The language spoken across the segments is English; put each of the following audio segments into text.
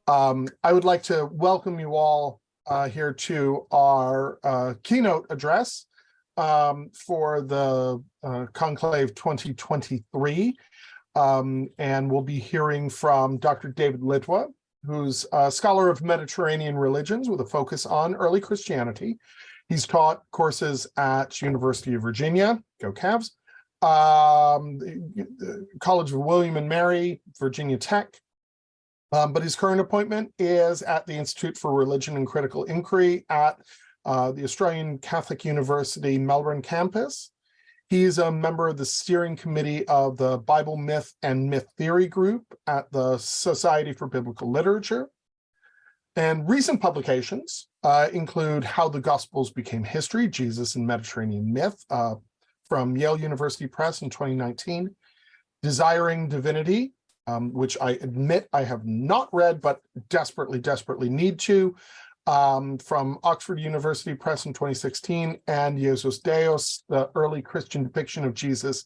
I would like to welcome you all here to our keynote address for the Conclave 2023. And we'll be hearing from Dr. David Litwa, who's a scholar of Mediterranean religions with a focus on early Christianity. He's taught courses at University of Virginia, go Cavs, College of William and Mary, Virginia Tech. But his current appointment is at the Institute for Religion and Critical Inquiry at the Australian Catholic University Melbourne campus. He's a member of the steering committee of the Bible Myth and Myth Theory group at the Society for Biblical Literature. And recent publications include How the Gospels Became History, Jesus and Mediterranean Myth, from Yale University Press in 2019, Desiring Divinity, which I admit I have not read, but desperately need to, from Oxford University Press in 2016, and Jesus Deus, the early Christian depiction of Jesus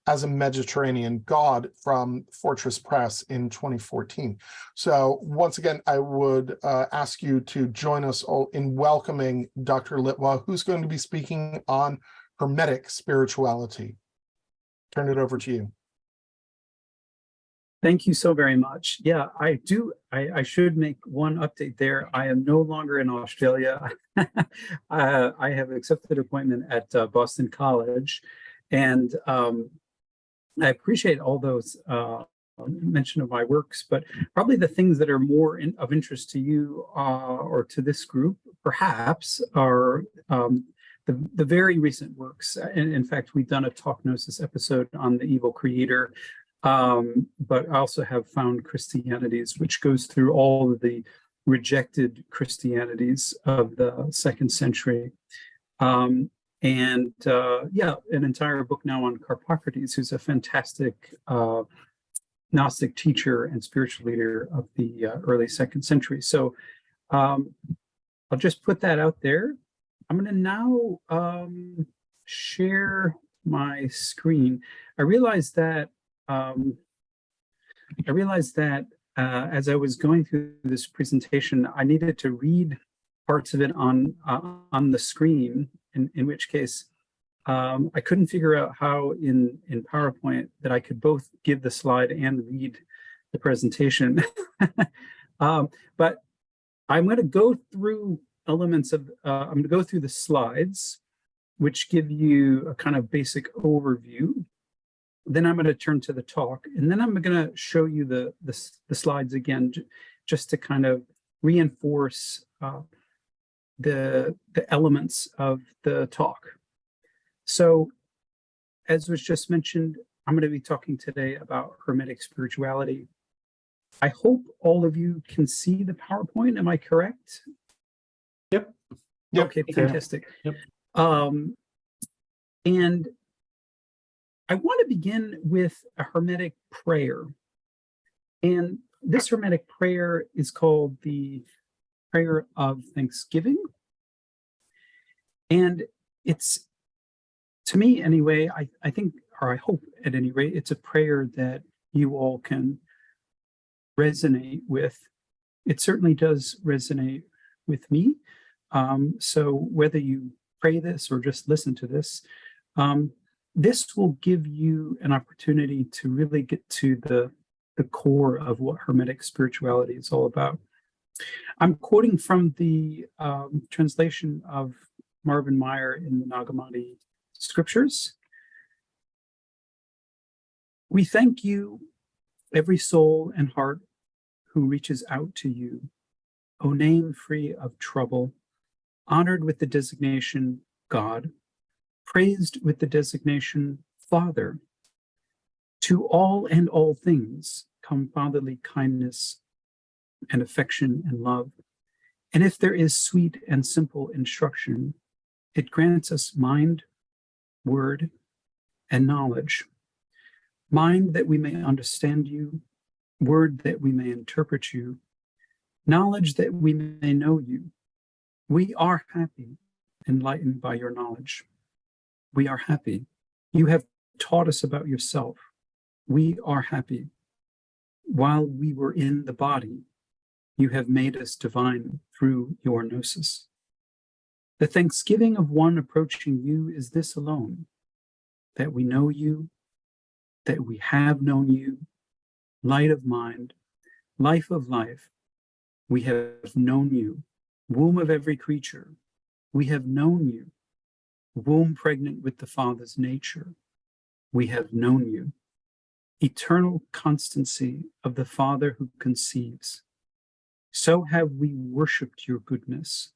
as a Mediterranean God, from Fortress Press in 2014. So once again, I would ask you to join us all in welcoming Dr. Litwa, who's going to be speaking on Hermetic Spirituality. Turn it over to you. Thank you so very much. Yeah, I should make one update there. I am no longer in Australia. I have accepted an appointment at Boston College, and I appreciate all those mention of my works, but probably the things that are more of interest to you or to this group, perhaps, are the very recent works. And in fact, we've done a Talk Gnosis episode on the evil creator, but I also have Found Christianities, which goes through all of the rejected Christianities of the 2nd century. Yeah, an entire book now on Carpocrates, who's a fantastic Gnostic teacher and spiritual leader of the early 2nd century. So I'll just put that out there. I'm going to now share my screen. I realized that as I was going through this presentation, I needed to read parts of it on the screen, in which case I couldn't figure out how in PowerPoint that I could both give the slide and read the presentation. But I'm going to go through elements of, I'm going to go through the slides, which give you a kind of basic overview. Then I'm going to turn to the talk, and then I'm going to show you the slides again, just to kind of reinforce the elements of the talk. So, as was just mentioned, I'm going to be talking today about Hermetic spirituality. I hope all of you can see the PowerPoint. Am I correct? Yep. Okay, fantastic. Yep. And I want to begin with a Hermetic prayer. And this Hermetic prayer is called the Prayer of Thanksgiving. And it's, to me anyway, I think, or I hope at any rate, it's a prayer that you all can resonate with. It certainly does resonate with me. So whether you pray this or just listen to this, this will give you an opportunity to really get to the core of what Hermetic spirituality is all about. I'm quoting from the translation of Marvin Meyer in the Nag Hammadi scriptures. We thank you, every soul and heart who reaches out to you, O name free of trouble, honored with the designation God, praised with the designation Father. To all and all things come fatherly kindness and affection and love. And if there is sweet and simple instruction, it grants us mind, word, and knowledge. Mind that we may understand you, word that we may interpret you, knowledge that we may know you. We are happy, enlightened by your knowledge. We are happy. You have taught us about yourself. We are happy. While we were in the body, you have made us divine through your gnosis. The thanksgiving of one approaching you is this alone, that we know you, that we have known you, light of mind, life of life. We have known you, womb of every creature. We have known you, womb pregnant with the Father's nature. We have known you, eternal constancy of the Father who conceives. So have we worshipped your goodness.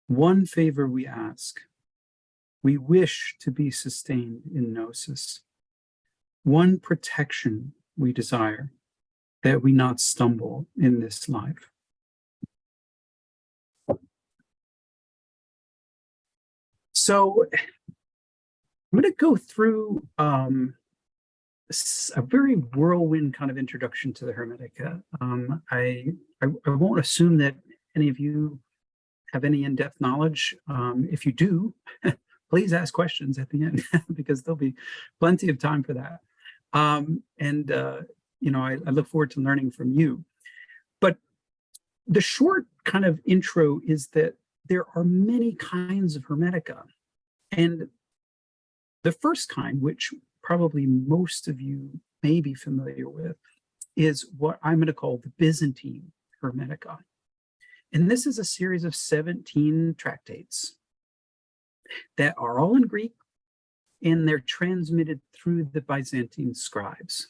One favor we ask. We wish to be sustained in gnosis. One protection we desire, that we not stumble in this life. So I'm going to go through a very whirlwind kind of introduction to the Hermetica. I won't assume that any of you have any in-depth knowledge. If you do, please ask questions at the end because there'll be plenty of time for that. I look forward to learning from you. But the short kind of intro is that there are many kinds of Hermetica. And the first kind, which probably most of you may be familiar with, is what I'm going to call the Byzantine Hermetica. And this is a series of 17 tractates that are all in Greek, and they're transmitted through the Byzantine scribes.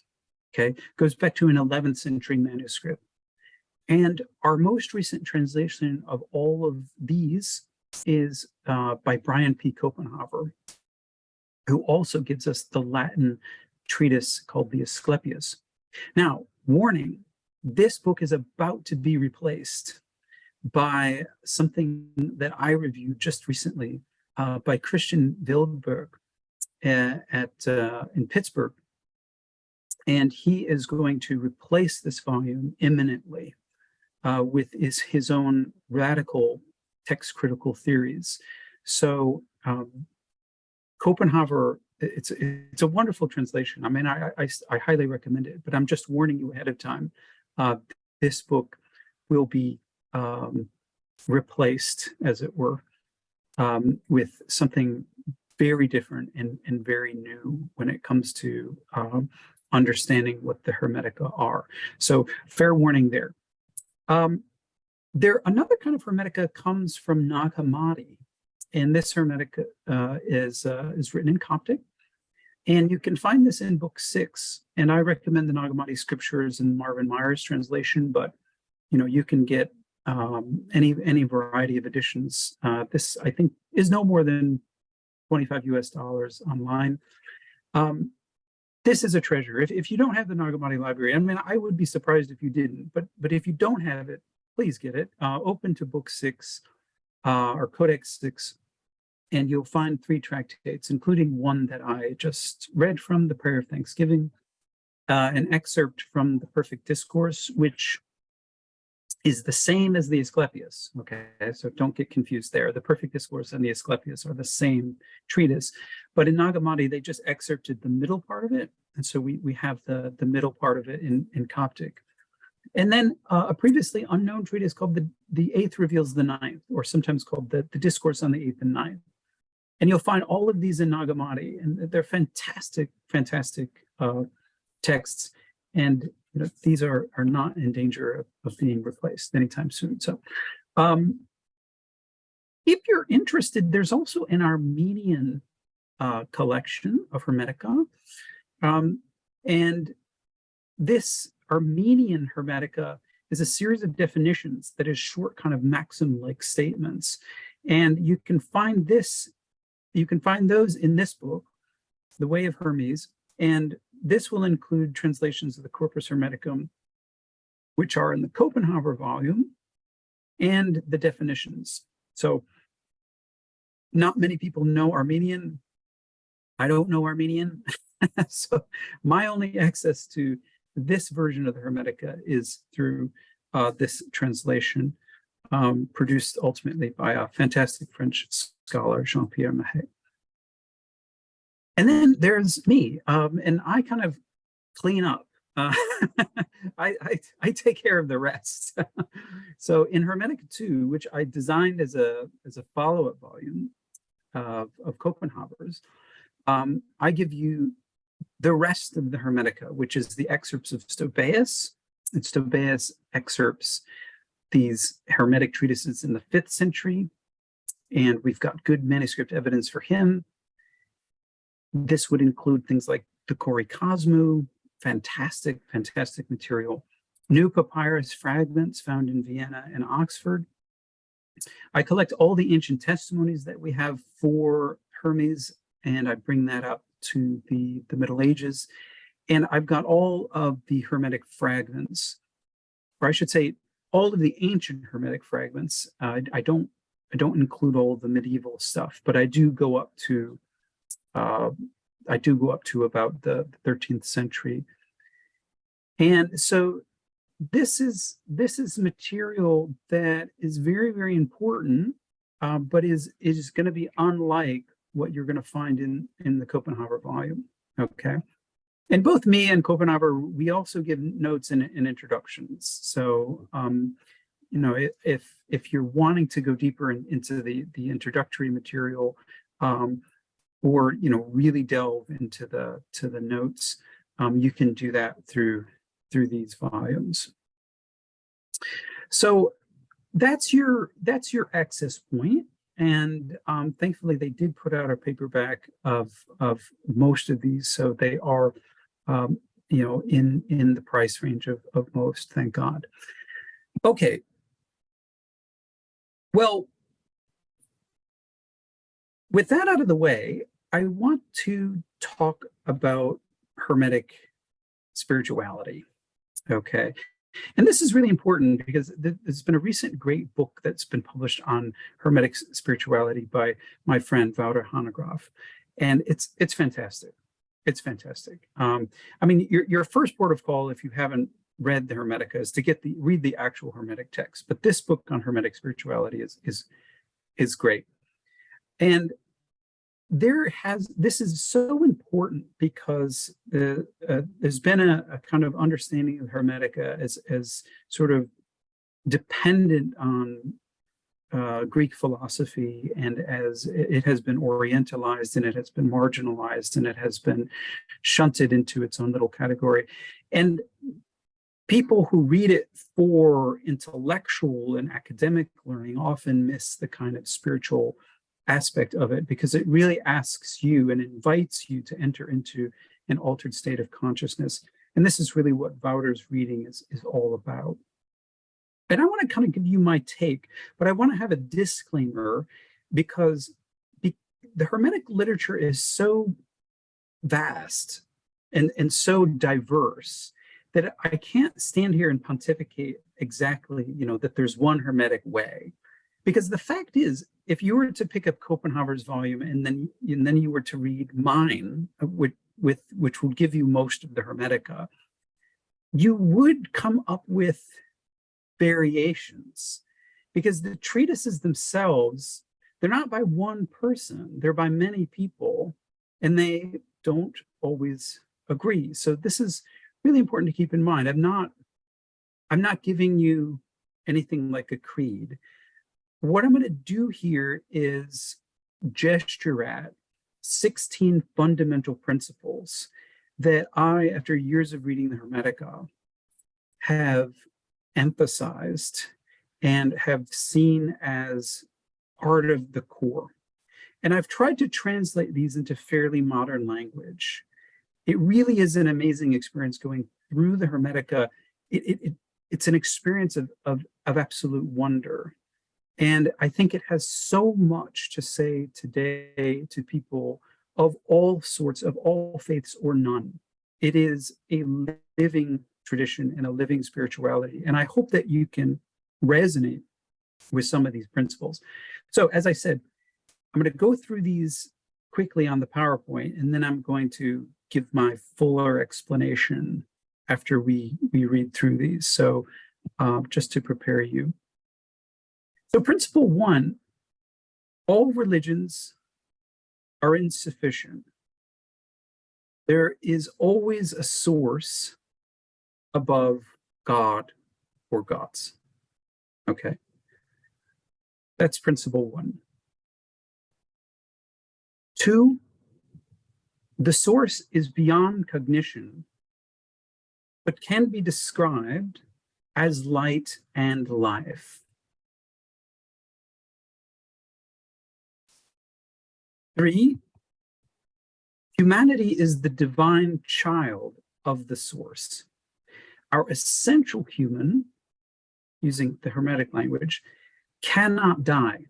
Okay, goes back to an 11th century manuscript. And our most recent translation of all of these is by Brian P. Copenhaver, who also gives us the Latin treatise called the Asclepius. Now, warning, this book is about to be replaced by something that I reviewed just recently by Christian Wildberg in Pittsburgh. And he is going to replace this volume imminently with his own radical text critical theories. So Copenhaver, it's a wonderful translation. I mean, I highly recommend it, but I'm just warning you ahead of time. This book will be replaced, as it were, with something very different and very new when it comes to understanding what the Hermetica are. So fair warning there. Another kind of Hermetica comes from Nag Hammadi, and this Hermetica is written in Coptic, and you can find this in book 6. And I recommend the Nag Hammadi scriptures and Marvin Meyer's translation, but you can get any variety of editions. This, I think, is no more than $25 US online. This is a treasure. If you don't have the Nag Hammadi library, I mean, I would be surprised if you didn't, but if you don't have it, please get it. Open to book 6 or Codex 6, and you'll find 3 tractates, including one that I just read from, the Prayer of Thanksgiving, an excerpt from the Perfect Discourse, which is the same as the Asclepius. Okay, so don't get confused there. The Perfect Discourse and the Asclepius are the same treatise, but in Nag Hammadi they just excerpted the middle part of it, and so we have the middle part of it in Coptic. And then a previously unknown treatise called the Eighth Reveals the Ninth, or sometimes called the Discourse on the Eighth and Ninth. And you'll find all of these in Nag Hammadi, and they're fantastic texts. And these are not in danger of being replaced anytime soon. So if you're interested, there's also an Armenian collection of Hermetica. And this Armenian Hermetica is a series of definitions that is short kind of maxim-like statements. And you can find those in this book, The Way of Hermes, and this will include translations of the Corpus Hermeticum, which are in the Copenhaver volume, and the definitions. So not many people know Armenian. I don't know Armenian. So my only access to this version of the Hermetica is through this translation, produced ultimately by a fantastic French scholar, Jean-Pierre Mahet. And then there's me, and I kind of clean up Uh, I take care of the rest. So in Hermetic 2, which I designed as a follow-up volume of Copenhaver's, I give you the rest of the Hermetica, which is the excerpts of Stobaeus. And Stobaeus excerpts these Hermetic treatises in the 5th century, and we've got good manuscript evidence for him. This would include things like the Kori Kosmu, fantastic material, new papyrus fragments found in Vienna and Oxford. I collect all the ancient testimonies that we have for Hermes, and I bring that up to the Middle Ages. And I've got all of the Hermetic fragments, or I should say, all of the ancient Hermetic fragments. I don't include all of the medieval stuff, but I do go up to about the 13th century. And so this is material that is very, very important, but is going to be unlike what you're going to find in the Copenhaver volume. Okay. And both me and Copenhaver, we also give notes and introductions. So, if you're wanting to go deeper into the introductory material, or really delve into the notes, you can do that through these volumes. So that's your access point. And thankfully, they did put out a paperback of most of these, so they are in the price range of most, thank God. Okay. Well, with that out of the way, I want to talk about Hermetic spirituality. Okay. And this is really important because there's been a recent great book that's been published on Hermetic spirituality by my friend Wouter Hanegraaff. And it's fantastic. It's fantastic. I mean, your first port of call, if you haven't read the Hermetica, is to read the actual Hermetic text. But this book on Hermetic spirituality is great. And this is so important because there's been a kind of understanding of Hermetica as sort of dependent on Greek philosophy, and as it has been orientalized and it has been marginalized and it has been shunted into its own little category. And people who read it for intellectual and academic learning often miss the kind of spiritual aspect of it, because it really asks you and invites you to enter into an altered state of consciousness. And this is really what Wouter's reading is all about. And I want to kind of give you my take, but I want to have a disclaimer because the Hermetic literature is so vast and so diverse that I can't stand here and pontificate exactly, that there's one Hermetic way. Because the fact is, if you were to pick up Copenhaver's volume and then you were to read mine, which would give you most of the Hermetica, you would come up with variations, because the treatises themselves, they're not by one person, they're by many people, and they don't always agree. So this is really important to keep in mind. I'm not giving you anything like a creed. What I'm going to do here is gesture at 16 fundamental principles that I, after years of reading the Hermetica, have emphasized and have seen as part of the core. And I've tried to translate these into fairly modern language. It really is an amazing experience going through the Hermetica. It's an experience of absolute wonder. And I think it has so much to say today to people of all sorts, of all faiths or none. It is a living tradition and a living spirituality. And I hope that you can resonate with some of these principles. So as I said, I'm going to go through these quickly on the PowerPoint, and then I'm going to give my fuller explanation after we read through these. So just to prepare you. So principle 1, all religions are insufficient. There is always a source above God or gods. Okay. That's principle 1. 2, the source is beyond cognition, but can be described as light and life. 3, humanity is the divine child of the source. Our essential human, using the Hermetic language, cannot die.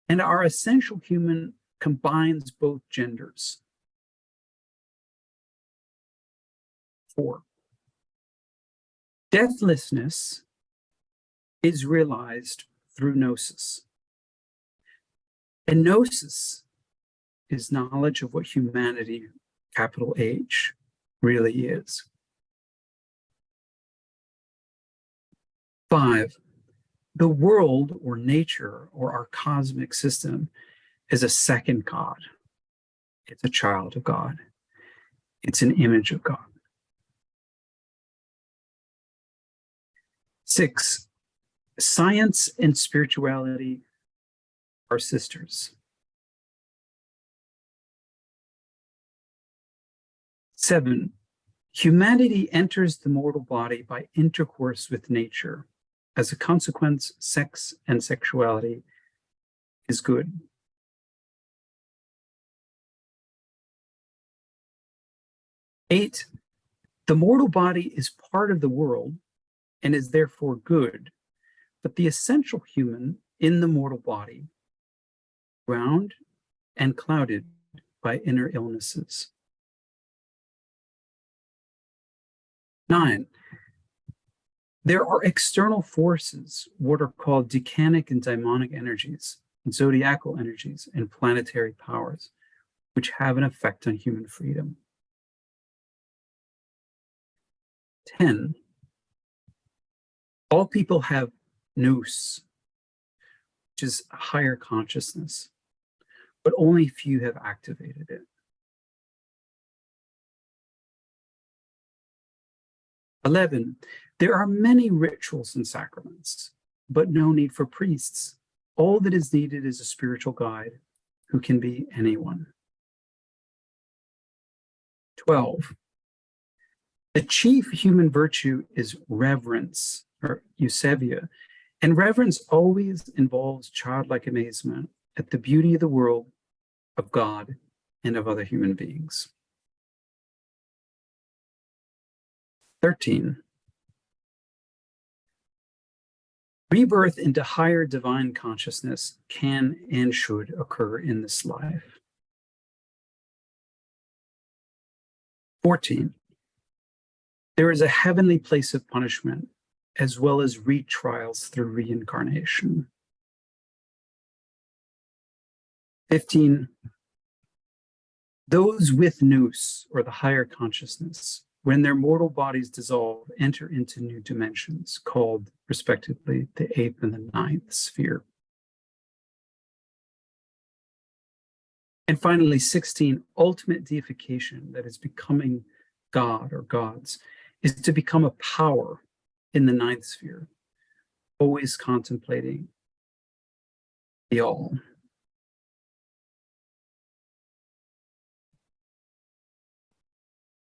And our essential human combines both genders. 4, deathlessness is realized through gnosis. And gnosis is knowledge of what humanity, capital H, really is. 5, the world or nature or our cosmic system is a second God. It's a child of God. It's an image of God. 6, science and spirituality are sisters. 7, humanity enters the mortal body by intercourse with nature. As a consequence, sex and sexuality is good. 8, the mortal body is part of the world and is therefore good, but the essential human in the mortal body, drowned and clouded by inner illnesses. 9, there are external forces, what are called decanic and daimonic energies, zodiacal energies, and planetary powers, which have an effect on human freedom. 10, all people have nous, which is a higher consciousness, but only few have activated it. 11, there are many rituals and sacraments, but no need for priests. All that is needed is a spiritual guide who can be anyone. 12, the chief human virtue is reverence, or eusebia, and reverence always involves childlike amazement at the beauty of the world, of God, and of other human beings. 13, rebirth into higher divine consciousness can and should occur in this life. 14, there is a heavenly place of punishment as well as retrials through reincarnation. 15, those with nous, or the higher consciousness, when their mortal bodies dissolve, enter into new dimensions called, respectively, the 8th and the 9th sphere. And finally, 16, ultimate deification, that is becoming God or gods, is to become a power in the 9th sphere, always contemplating the all.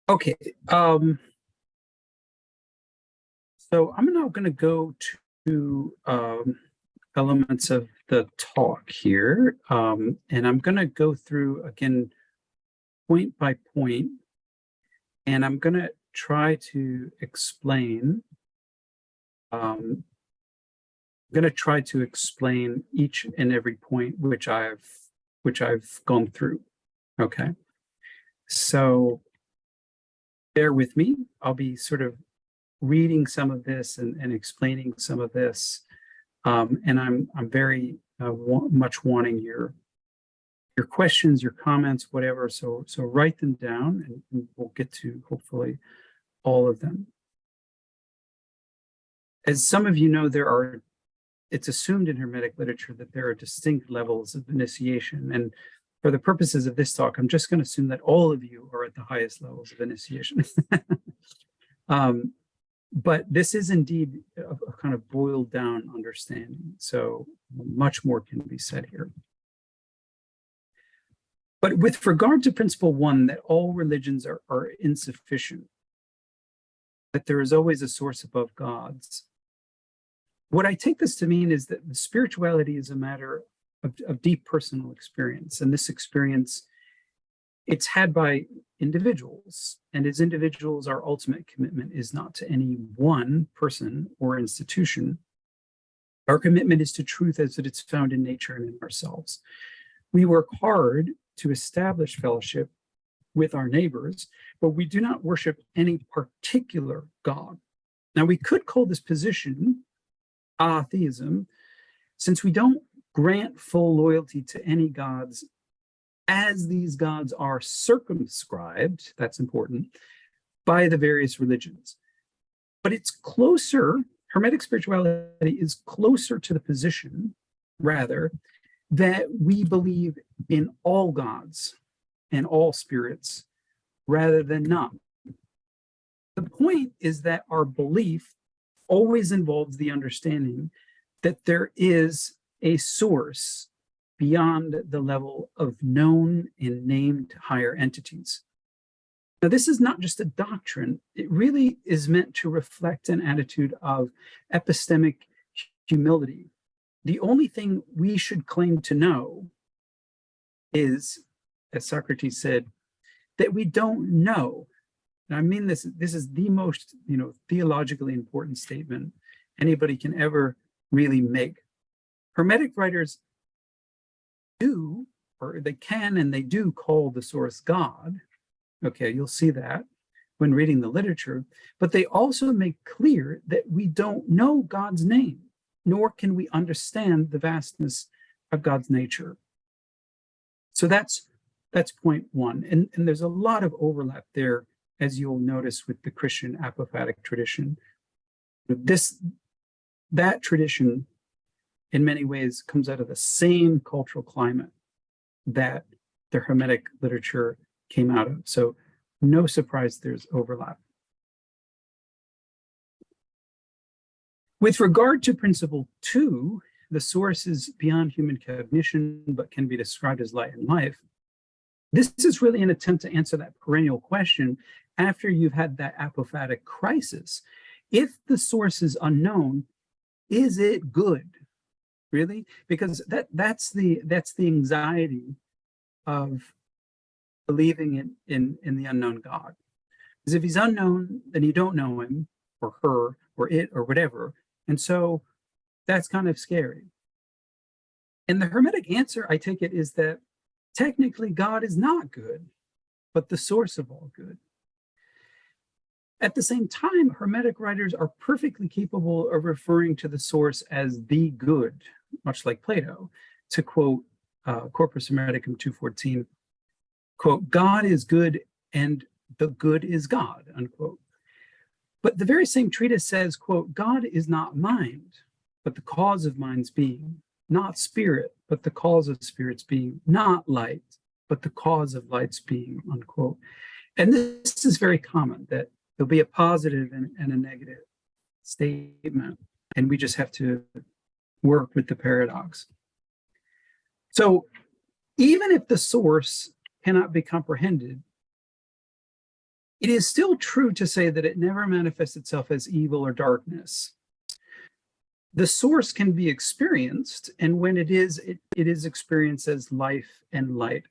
Okay, so I'm now going to go to elements of the talk here, and I'm going to go through again point by point, and I'm going to try to explain. I'm going to try to explain each and every point which I've gone through. Okay, so bear with me. I'll be sort of reading some of this and explaining some of this, and I'm very much wanting your questions, your comments, whatever. So write them down, and we'll get to hopefully all of them. As some of you know, it's assumed in Hermetic literature that there are distinct levels of initiation, and for the purposes of this talk, I'm just going to assume that all of you are at the highest levels of initiation. But this is indeed a kind of boiled down understanding. So much more can be said here. But with regard to principle one, that all religions are insufficient, that there is always a source above gods, what I take this to mean is that the spirituality is a matter of deep personal experience. And this experience, it's had by individuals. And as individuals, our ultimate commitment is not to any one person or institution. Our commitment is to truth as it's found in nature and in ourselves. We work hard to establish fellowship with our neighbors, but we do not worship any particular God. Now, we could call this position atheism, since we don't grant full loyalty to any gods as these gods are circumscribed, that's important, by the various religions. But it's closer, Hermetic spirituality is closer to the position, rather, that we believe in all gods and all spirits rather than none. The point is that our belief always involves the understanding that there is a source beyond the level of known and named higher entities. Now, this is not just a doctrine. It really is meant to reflect an attitude of epistemic humility. The only thing we should claim to know is, as Socrates said, that we don't know. And I mean this is the most, theologically important statement anybody can ever really make. Hermetic writers do, or they can and they do call the source God. Okay, you'll see that when reading the literature, but they also make clear that we don't know God's name, nor can we understand the vastness of God's nature. So that's point one. And there's a lot of overlap there, as you'll notice, with the Christian apophatic tradition. That tradition, in many ways, comes out of the same cultural climate that the Hermetic literature came out of. So no surprise there's overlap. With regard to principle two, the source is beyond human cognition, but can be described as light and life. This is really an attempt to answer that perennial question after you've had that apophatic crisis. If the source is unknown, is it good? Really? Because that's the anxiety of believing in the unknown God. Because if he's unknown, then you don't know him or her or it or whatever. And so that's kind of scary. And the Hermetic answer, I take it, is that technically God is not good, but the source of all good. At the same time, Hermetic writers are perfectly capable of referring to the source as the good, much like Plato. To quote Corpus Hermeticum 2:14, quote, God is good and the good is God, unquote. But the very same treatise says, quote, God is not mind, but the cause of mind's being, not spirit, but the cause of spirit's being, not light, but the cause of light's being, unquote. And this is very common, that there'll be a positive and a negative statement, and we just have to work with the paradox. So even if the source cannot be comprehended, it is still true to say that it never manifests itself as evil or darkness. The source can be experienced, and when it is experienced as life and light.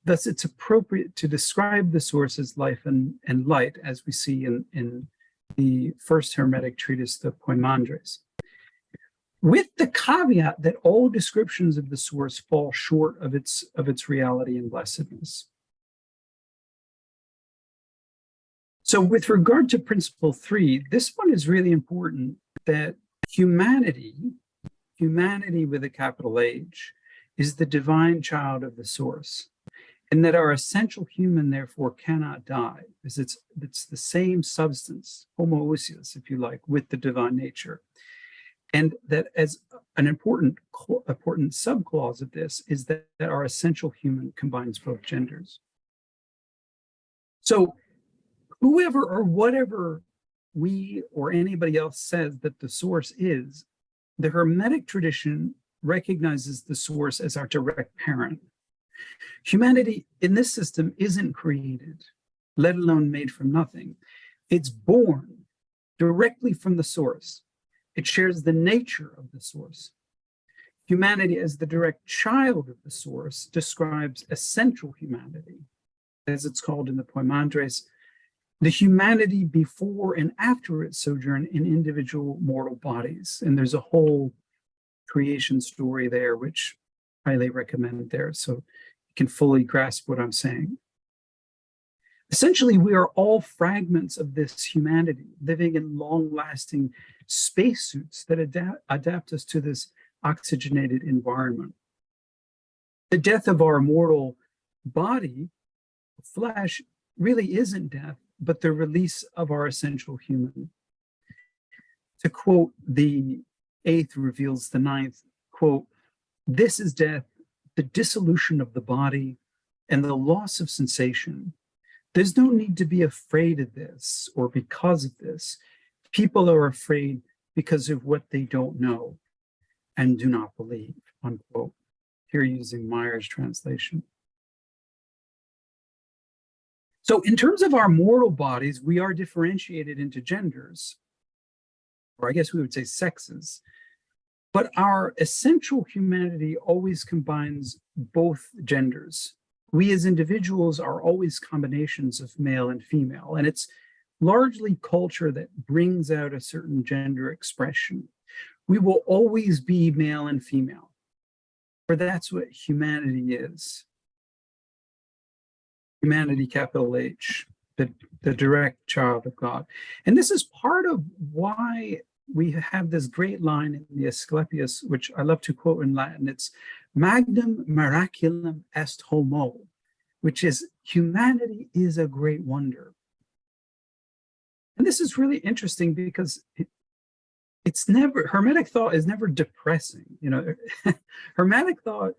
Thus, it's appropriate to describe the source as life and light, as we see in the first Hermetic treatise, the Poimandres, with the caveat that all descriptions of the source fall short of its reality and blessedness. So with regard to principle 3, this one is really important, that humanity with a capital H, is the divine child of the source, and that our essential human therefore cannot die, because it's the same substance, homoousios, if you like, with the divine nature. And that as an important subclause of this is that our essential human combines both genders. So whoever or whatever we or anybody else says that the source is, the Hermetic tradition recognizes the source as our direct parent. Humanity in this system isn't created, let alone made from nothing. It's born directly from the source. It shares the nature of the source. Humanity as the direct child of the source describes essential humanity, as it's called in the Poimandres, the humanity before and after its sojourn in individual mortal bodies. And there's a whole creation story there, which I highly recommend there, so you can fully grasp what I'm saying. Essentially, we are all fragments of this humanity, living in long-lasting spacesuits that adapt us to this oxygenated environment. The death of our mortal body, flesh, really isn't death, but the release of our essential human. To quote the 8th reveals the 9th, quote, "This is death, the dissolution of the body and the loss of sensation. There's no need to be afraid of this or because of this. People are afraid because of what they don't know and do not believe," unquote. Here using Meyer's translation. So in terms of our mortal bodies, we are differentiated into genders, or I guess we would say sexes, but our essential humanity always combines both genders. We as individuals are always combinations of male and female, and it's largely culture that brings out a certain gender expression. We will always be male and female, for that's what humanity is. Humanity, capital H, the direct child of God. And this is part of why we have this great line in the Asclepius, which I love to quote in Latin. It's magnum miraculum est homo, which is humanity is a great wonder. And this is really interesting because it's never, Hermetic thought is never depressing. You know, Hermetic thought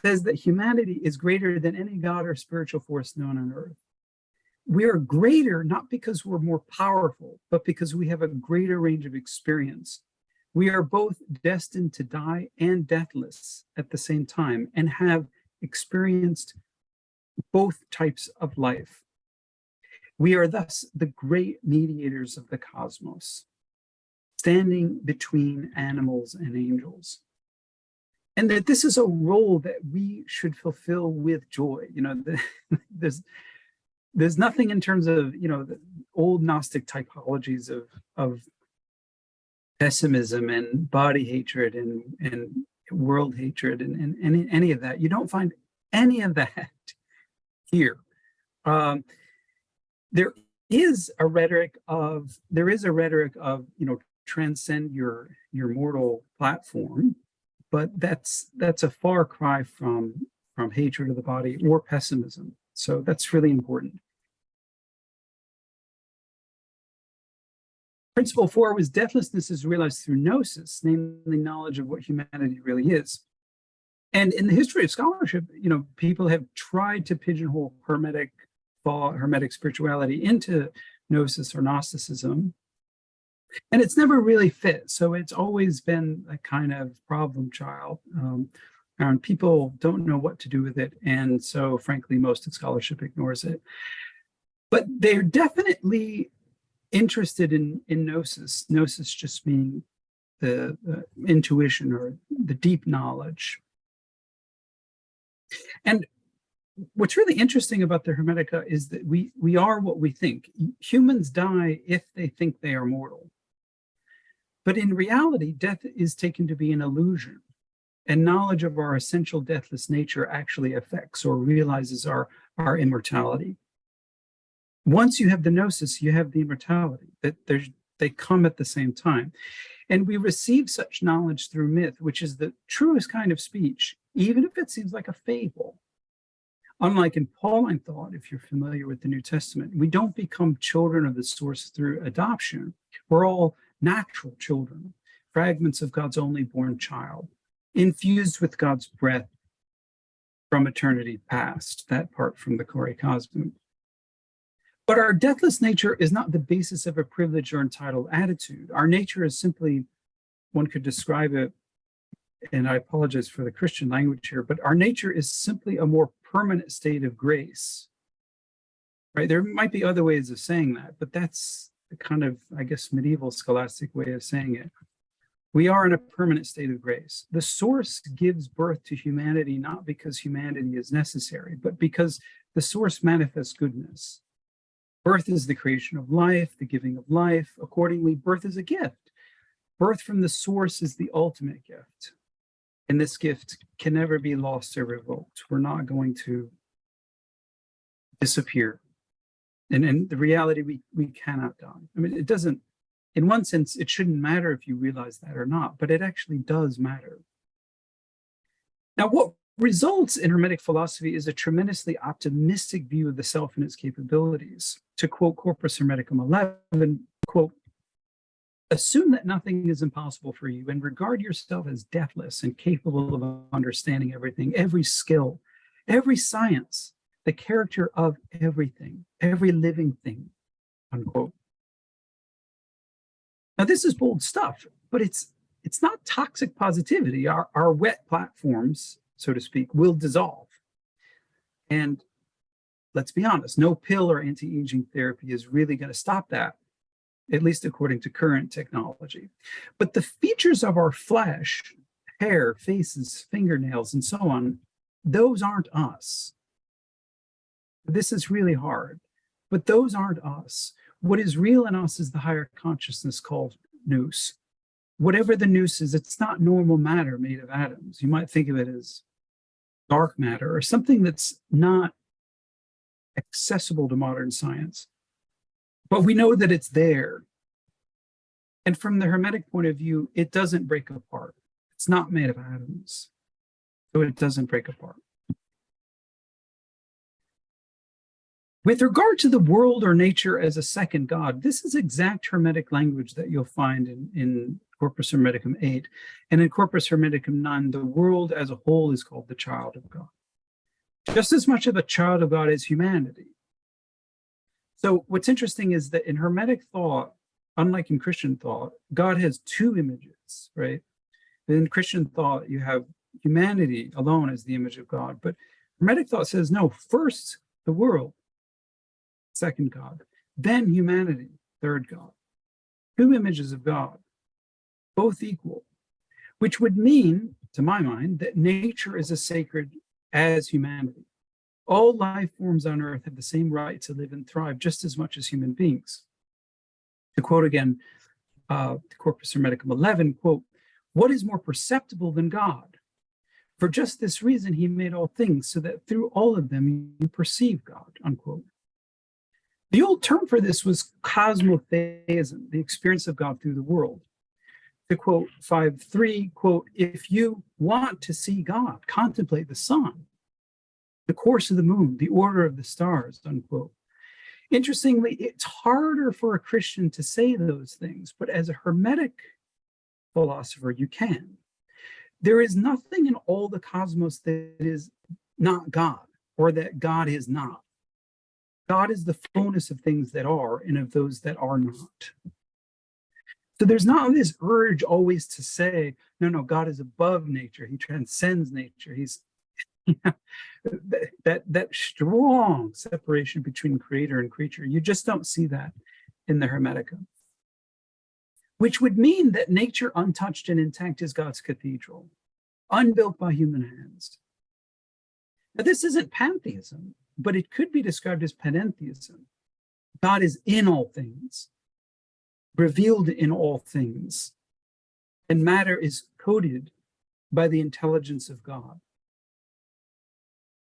says that humanity is greater than any god or spiritual force known on earth. We are greater not because we're more powerful, but because we have a greater range of experience. We are both destined to die and deathless at the same time and have experienced both types of life. We are thus the great mediators of the cosmos, standing between animals and angels. And that this is a role that we should fulfill with joy. You know, there's nothing in terms of, you know, the old Gnostic typologies of pessimism and body hatred and world hatred and any of that. You don't find any of that here. There is a rhetoric of, you know, transcend your mortal platform, but that's a far cry from hatred of the body or pessimism. So that's really important. Principle 4 was deathlessness is realized through gnosis, namely knowledge of what humanity really is. And in the history of scholarship, you know, people have tried to pigeonhole Hermetic thought, Hermetic spirituality into gnosis or Gnosticism, and it's never really fit. So it's always been a kind of problem child. And people don't know what to do with it. And so, frankly, most of scholarship ignores it. But they're definitely interested in gnosis. Gnosis just meaning the intuition or the deep knowledge. And what's really interesting about the Hermetica is that we are what we think. Humans die if they think they are mortal. But in reality, death is taken to be an illusion, and knowledge of our essential deathless nature actually affects or realizes our immortality. Once you have the gnosis, you have the immortality, that they come at the same time. And we receive such knowledge through myth, which is the truest kind of speech, even if it seems like a fable. Unlike in Pauline thought, if you're familiar with the New Testament, we don't become children of the source through adoption. We're all natural children, fragments of God's only born child, infused with God's breath from eternity past, that part from the Cosmos. But our deathless nature is not the basis of a privileged or entitled attitude. Our nature is simply, one could describe it, and I apologize for the Christian language here, but our nature is simply a more permanent state of grace, right? There might be other ways of saying that, but that's the kind of, I guess, medieval scholastic way of saying it. We are in a permanent state of grace. The source gives birth to humanity, not because humanity is necessary, but because the source manifests goodness. Birth is the creation of life, the giving of life. Accordingly, birth is a gift. Birth from the source is the ultimate gift. And this gift can never be lost or revoked. We're not going to disappear. And the reality, we cannot die. I mean, it doesn't, in one sense, it shouldn't matter if you realize that or not, but it actually does matter. Now, what results in Hermetic philosophy is a tremendously optimistic view of the self and its capabilities. To quote Corpus Hermeticum 11, quote, assume that nothing is impossible for you and regard yourself as deathless and capable of understanding everything, every skill, every science, the character of everything, every living thing, unquote. Now, this is bold stuff, but it's not toxic positivity. Our wet platforms, so to speak, will dissolve. And let's be honest, no pill or anti-aging therapy is really going to stop that, at least according to current technology. But the features of our flesh, hair, faces, fingernails, and so on, those aren't us. This is really hard, but those aren't us. What is real in us is the higher consciousness called nous. Whatever the nous is, it's not normal matter made of atoms. You might think of it as dark matter or something that's not accessible to modern science. But we know that it's there. And from the Hermetic point of view, it doesn't break apart. It's not made of atoms. So it doesn't break apart. With regard to the world or nature as a second God, this is exact Hermetic language that you'll find in Corpus Hermeticum 8. And in Corpus Hermeticum 9, the world as a whole is called the child of God. Just as much of a child of God as humanity. So what's interesting is that in Hermetic thought, unlike in Christian thought, God has two images, right? In Christian thought, you have humanity alone as the image of God. But Hermetic thought says, no, first the world, second God, then humanity, third God. Two images of God, both equal, which would mean, to my mind, that nature is as sacred as humanity. All life forms on earth have the same right to live and thrive just as much as human beings. To quote again, Corpus Hermeticum 11, quote, what is more perceptible than God? For just this reason, he made all things so that through all of them you perceive God, unquote. The old term for this was cosmotheism, the experience of God through the world. To quote 5.3, quote, if you want to see God, contemplate the sun, the course of the moon, the order of the stars, unquote. Interestingly, it's harder for a Christian to say those things, but as a Hermetic philosopher, you can. There is nothing in all the cosmos that is not God, or that God is not. God is the fullness of things that are and of those that are not. So there's not this urge always to say, no, God is above nature. He transcends nature. He's that strong separation between creator and creature. You just don't see that in the Hermetica. Which would mean that nature untouched and intact is God's cathedral, unbuilt by human hands. Now, this isn't pantheism, but it could be described as panentheism. God is in all things, revealed in all things, and matter is coded by the intelligence of God.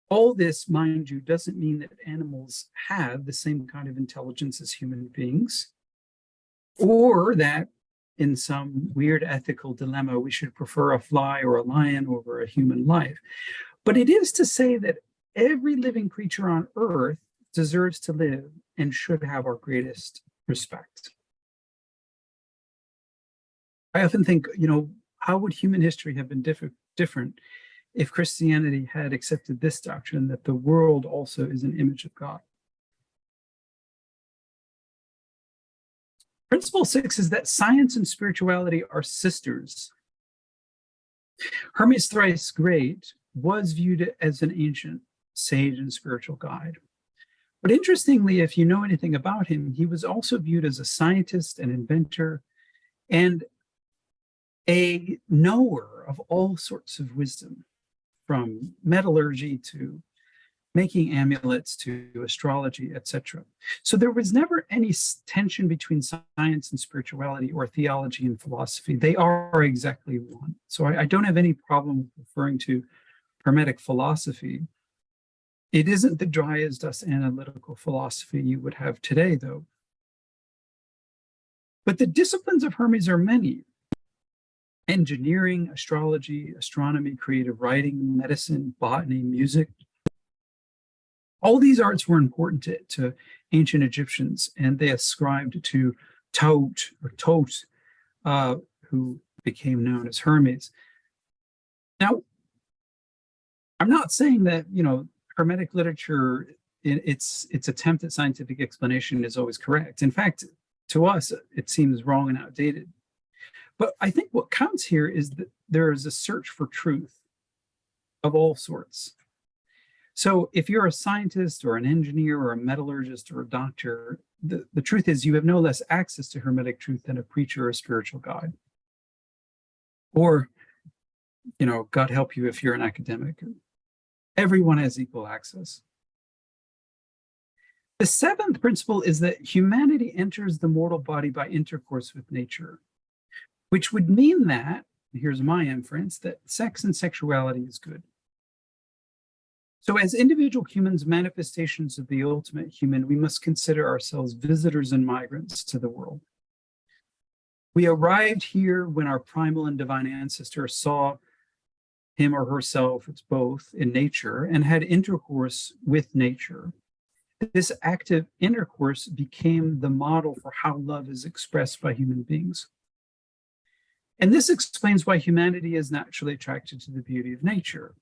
All this, mind you, doesn't mean that animals have the same kind of intelligence as human beings, or that in some weird ethical dilemma, we should prefer a fly or a lion over a human life. But it is to say that every living creature on earth deserves to live and should have our greatest respect. I often think, how would human history have been different if Christianity had accepted this doctrine that the world also is an image of God? Principle 6 is that science and spirituality are sisters. Hermes Thrice Great was viewed as an ancient sage and spiritual guide. But interestingly, if you know anything about him, he was also viewed as a scientist, an inventor, and a knower of all sorts of wisdom, from metallurgy to making amulets to astrology, etc. So there was never any tension between science and spirituality or theology and philosophy. They are exactly one. So I don't have any problem referring to Hermetic philosophy. It isn't the dry as dust analytical philosophy you would have today, though. But the disciplines of Hermes are many: engineering, astrology, astronomy, creative writing, medicine, botany, music. All these arts were important to ancient Egyptians, and they ascribed to Taut or Tot, who became known as Hermes. Now, I'm not saying that, Hermetic literature, in its attempt at scientific explanation, is always correct. In fact, to us, it seems wrong and outdated. But I think what counts here is that there is a search for truth of all sorts. So if you're a scientist or an engineer or a metallurgist or a doctor, the truth is you have no less access to Hermetic truth than a preacher or a spiritual guide. Or, God help you if you're an academic. Everyone has equal access. The seventh principle is that humanity enters the mortal body by intercourse with nature, which would mean that, here's my inference, that sex and sexuality is good. So as individual humans, manifestations of the ultimate human, we must consider ourselves visitors and migrants to the world. We arrived here when our primal and divine ancestor saw him or herself, it's both, in nature, and had intercourse with nature. This active intercourse became the model for how love is expressed by human beings. And this explains why humanity is naturally attracted to the beauty of nature.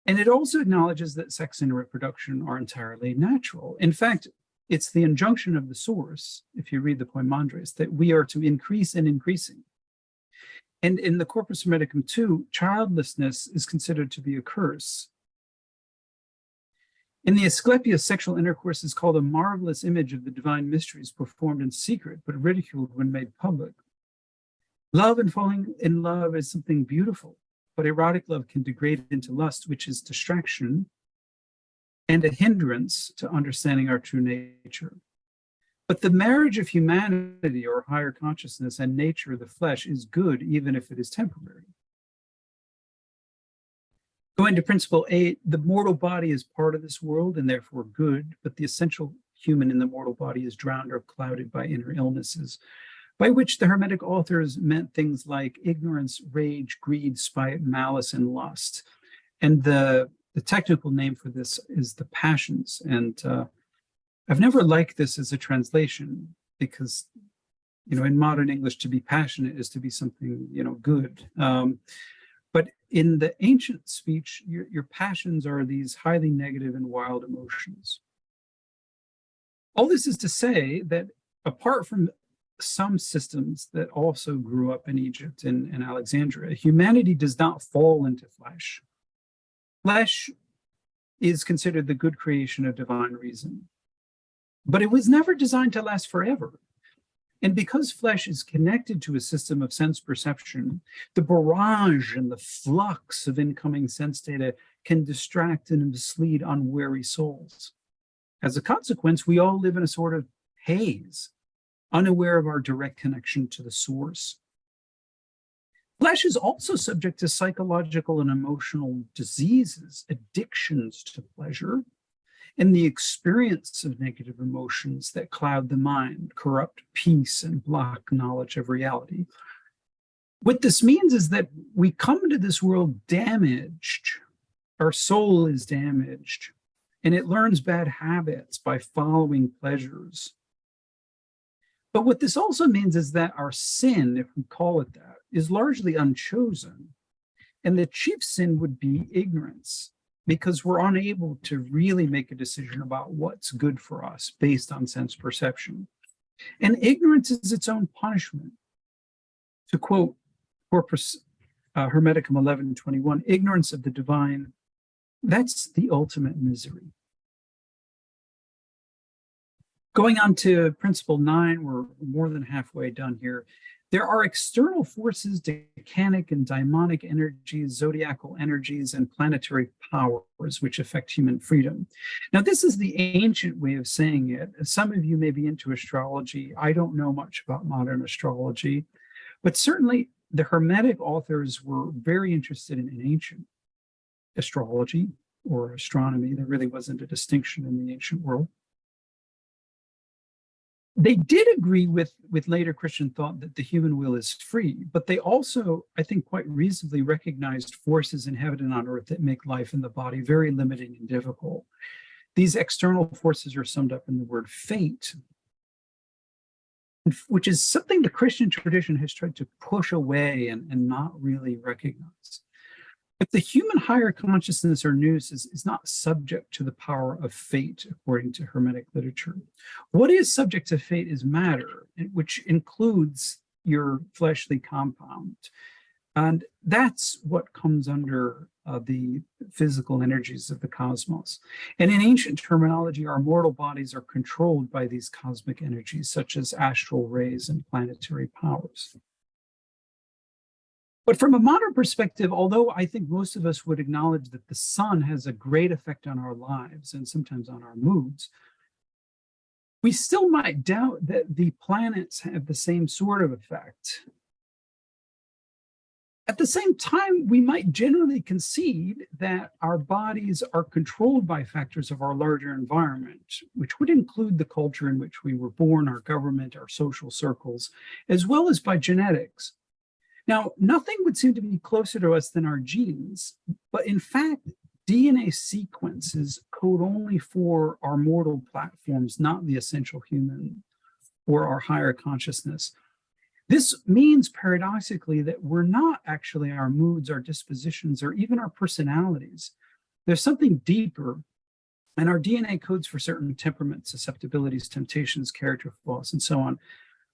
And it also acknowledges that sex and reproduction are entirely natural. In fact, it's the injunction of the source, if you read the Poimandres, that we are to increase and increasing. And in the Corpus Hermeticum too, childlessness is considered to be a curse. In the Asclepius, sexual intercourse is called a marvelous image of the divine mysteries performed in secret, but ridiculed when made public. Love and falling in love is something beautiful, but erotic love can degrade into lust, which is distraction and a hindrance to understanding our true nature. But the marriage of humanity, or higher consciousness, and nature, the flesh, is good, even if it is temporary. Going to principle 8, the mortal body is part of this world and therefore good, but the essential human in the mortal body is drowned or clouded by inner illnesses, by which the Hermetic authors meant things like ignorance, rage, greed, spite, malice, and lust. And the technical name for this is the passions. And I've never liked this as a translation because, in modern English, to be passionate is to be something, good. But in the ancient speech, your passions are these highly negative and wild emotions. All this is to say that apart from some systems that also grew up in Egypt and Alexandria, humanity does not fall into flesh. Flesh is considered the good creation of divine reason. But it was never designed to last forever. And because flesh is connected to a system of sense perception, the barrage and the flux of incoming sense data can distract and mislead unwary souls. As a consequence, we all live in a sort of haze, unaware of our direct connection to the source. Flesh is also subject to psychological and emotional diseases, addictions to pleasure, and the experience of negative emotions that cloud the mind, corrupt peace, and block knowledge of reality. What this means is that we come into this world damaged. Our soul is damaged, and it learns bad habits by following pleasures. But what this also means is that our sin, if we call it that, is largely unchosen. And the chief sin would be ignorance, because we're unable to really make a decision about what's good for us based on sense perception. And ignorance is its own punishment. To quote Corpus Hermeticum 11:21, ignorance of the divine, that's the ultimate misery. Going on to principle 9, we're more than halfway done here. There are external forces, decanic and daimonic energies, zodiacal energies, and planetary powers which affect human freedom. Now, this is the ancient way of saying it. Some of you may be into astrology. I don't know much about modern astrology, but certainly the Hermetic authors were very interested in ancient astrology or astronomy. There really wasn't a distinction in the ancient world. They did agree with later Christian thought that the human will is free, but they also, I think, quite reasonably recognized forces in heaven and on earth that make life in the body very limiting and difficult. These external forces are summed up in the word fate, which is something the Christian tradition has tried to push away and not really recognize. But the human higher consciousness or nous is not subject to the power of fate, according to Hermetic literature. What is subject to fate is matter, which includes your fleshly compound. And that's what comes under the physical energies of the cosmos. And in ancient terminology, our mortal bodies are controlled by these cosmic energies, such as astral rays and planetary powers. But from a modern perspective, although I think most of us would acknowledge that the sun has a great effect on our lives and sometimes on our moods, we still might doubt that the planets have the same sort of effect. At the same time, we might generally concede that our bodies are controlled by factors of our larger environment, which would include the culture in which we were born, our government, our social circles, as well as by genetics. Now, nothing would seem to be closer to us than our genes, but in fact, DNA sequences code only for our mortal platforms, not the essential human or our higher consciousness. This means paradoxically that we're not actually our moods, our dispositions, or even our personalities. There's something deeper, and our DNA codes for certain temperaments, susceptibilities, temptations, character flaws, and so on.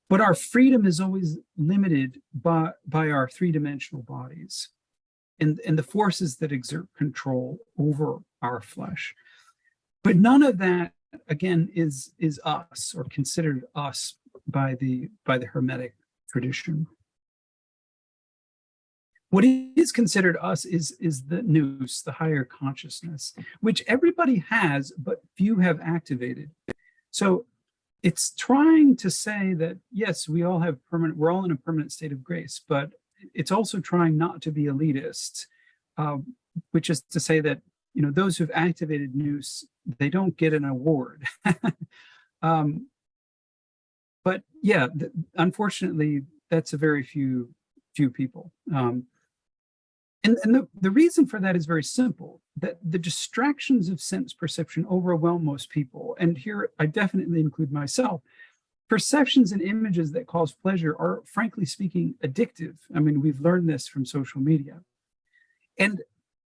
But our freedom is always limited by our three-dimensional bodies and the forces that exert control over our flesh. But none of that, again, is us or considered us by the Hermetic tradition. What is considered us is the nous, the higher consciousness, which everybody has, but few have activated. So it's trying to say that, yes, we're all in a permanent state of grace, but it's also trying not to be elitist, which is to say that, those who've activated nous, they don't get an award. But yeah, unfortunately, that's a very few people. And the reason for that is very simple, that the distractions of sense perception overwhelm most people. And here I definitely include myself. Perceptions and images that cause pleasure are, frankly speaking, addictive. I mean, we've learned this from social media. And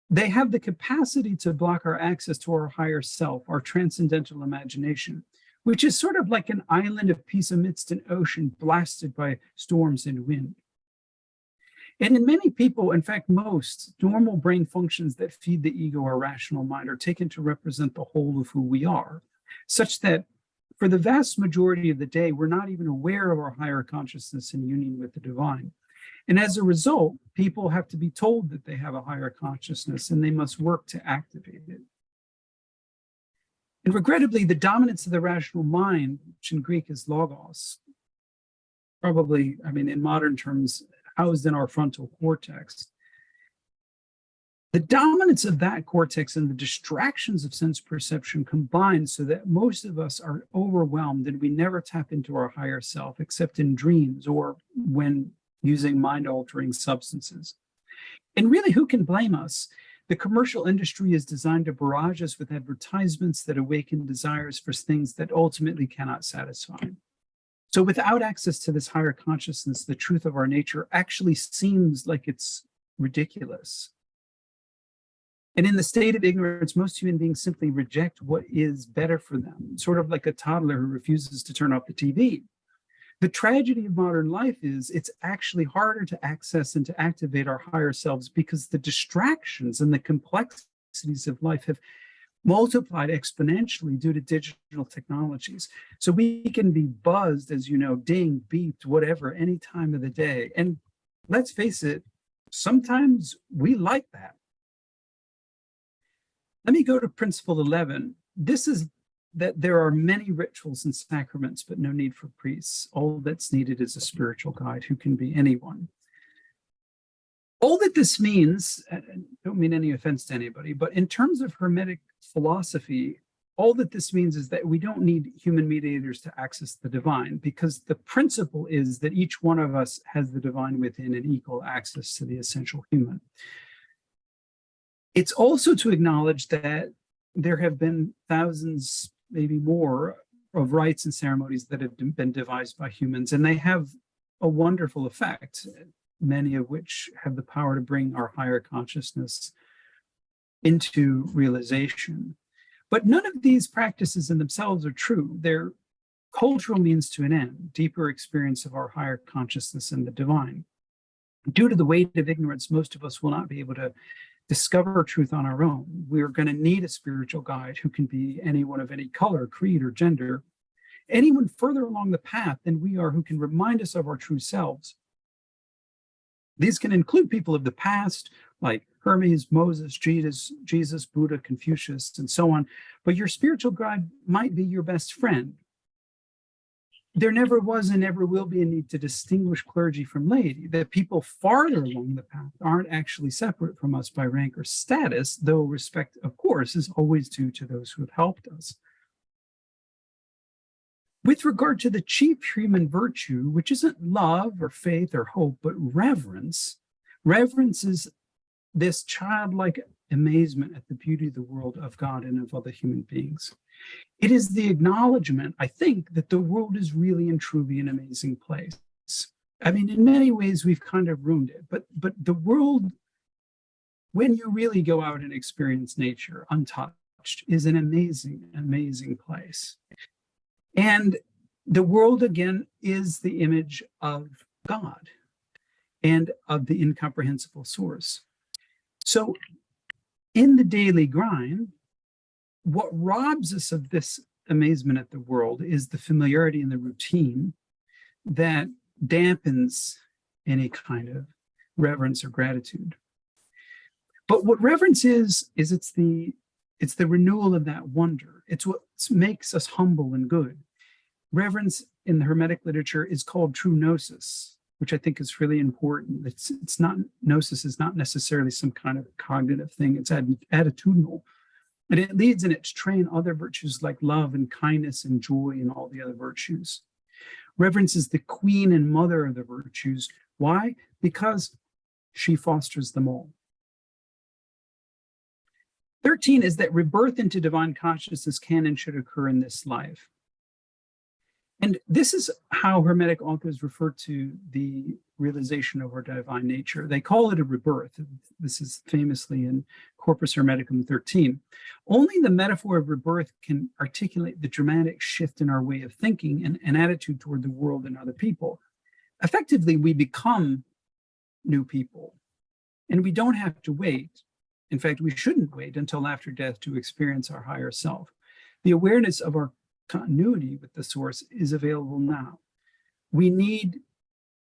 they have the capacity to block our access to our higher self, our transcendental imagination, which is sort of like an island of peace amidst an ocean blasted by storms and wind. And in many people, in fact, most, normal brain functions that feed the ego or rational mind are taken to represent the whole of who we are, such that for the vast majority of the day, we're not even aware of our higher consciousness in union with the divine. And as a result, people have to be told that they have a higher consciousness and they must work to activate it. And regrettably, the dominance of the rational mind, which in Greek is logos, probably, in modern terms, housed in our frontal cortex. The dominance of that cortex and the distractions of sense perception combine so that most of us are overwhelmed and we never tap into our higher self except in dreams or when using mind-altering substances. And really, who can blame us? The commercial industry is designed to barrage us with advertisements that awaken desires for things that ultimately cannot satisfy. So without access to this higher consciousness, the truth of our nature actually seems like it's ridiculous. And in the state of ignorance, most human beings simply reject what is better for them, sort of like a toddler who refuses to turn off the TV. The tragedy of modern life is it's actually harder to access and to activate our higher selves because the distractions and the complexities of life have multiplied exponentially due to digital technologies. So we can be buzzed, as you know, ding, beeped, whatever, any time of the day. And let's face it, sometimes we like that. Let me go to principle 11. This is that there are many rituals and sacraments, but no need for priests. All that's needed is a spiritual guide who can be anyone. All that this means, I don't mean any offense to anybody, but in terms of Hermetic philosophy, all that this means is that we don't need human mediators to access the divine, because the principle is that each one of us has the divine within and equal access to the essential human. It's also to acknowledge that there have been thousands, maybe more, of rites and ceremonies that have been devised by humans, and they have a wonderful effect, many of which have the power to bring our higher consciousness into realization. But none of these practices in themselves are true. They're cultural means to an end, deeper experience of our higher consciousness and the divine. Due to the weight of ignorance, most of us will not be able to discover truth on our own. We're going to need a spiritual guide who can be anyone of any color, creed, or gender, anyone further along the path than we are who can remind us of our true selves. These can include people of the past, like Hermes, Moses, Jesus, Buddha, Confucius, and so on. But your spiritual guide might be your best friend. There never was and never will be a need to distinguish clergy from laity. The people farther along the path aren't actually separate from us by rank or status, though respect, of course, is always due to those who have helped us. With regard to the chief human virtue, which isn't love or faith or hope, but reverence, reverence is this childlike amazement at the beauty of the world, of God, and of other human beings. It is the acknowledgement, I think, that the world is really and truly an amazing place. I mean, in many ways, we've kind of ruined it, but the world, when you really go out and experience nature untouched, is an amazing, amazing place. And the world, again, is the image of God and of the incomprehensible source. So in the daily grind, what robs us of this amazement at the world is the familiarity and the routine that dampens any kind of reverence or gratitude. But what reverence is it's the renewal of that wonder. It's what makes us humble and good. Reverence in the Hermetic literature is called true gnosis, which I think is really important. It's not, gnosis is not necessarily some kind of cognitive thing. It's attitudinal. And it leads in its train other virtues like love and kindness and joy and all the other virtues. Reverence is the queen and mother of the virtues. Why? Because she fosters them all. 13 is that rebirth into divine consciousness can and should occur in this life. And this is how Hermetic authors refer to the realization of our divine nature. They call it a rebirth. This is famously in Corpus Hermeticum 13. Only the metaphor of rebirth can articulate the dramatic shift in our way of thinking and attitude toward the world and other people. Effectively, we become new people, and we don't have to wait. In fact, we shouldn't wait until after death to experience our higher self. The awareness of our continuity with the source is available now. We need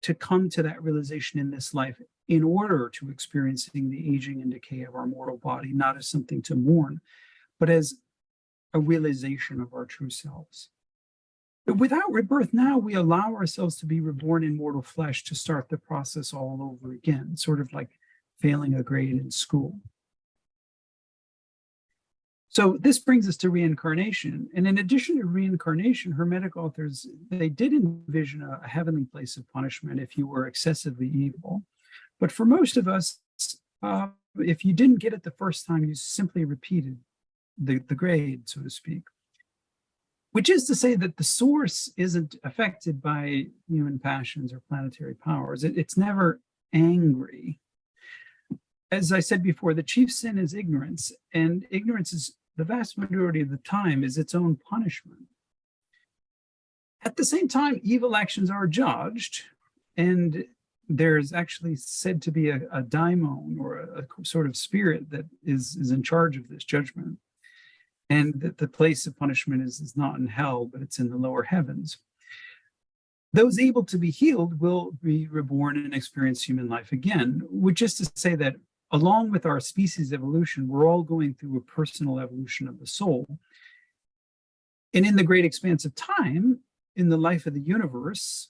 to come to that realization in this life in order to experiencing the aging and decay of our mortal body, not as something to mourn, but as a realization of our true selves. But without rebirth now, we allow ourselves to be reborn in mortal flesh to start the process all over again, sort of like failing a grade in school. So this brings us to reincarnation. And in addition to reincarnation, Hermetic authors, they did envision a heavenly place of punishment if you were excessively evil. But for most of us, if you didn't get it the first time, you simply repeated the grade, so to speak. Which is to say that the source isn't affected by human passions or planetary powers. It's never angry. As I said before, the chief sin is ignorance, and ignorance is the vast majority of the time is its own punishment. At the same time, evil actions are judged, and there's actually said to be a daimon, or a sort of spirit that is in charge of this judgment. And that the place of punishment is not in hell, but it's in the lower heavens. Those able to be healed will be reborn and experience human life again, which is to say that along with our species evolution, we're all going through a personal evolution of the soul. And in the great expanse of time, in the life of the universe,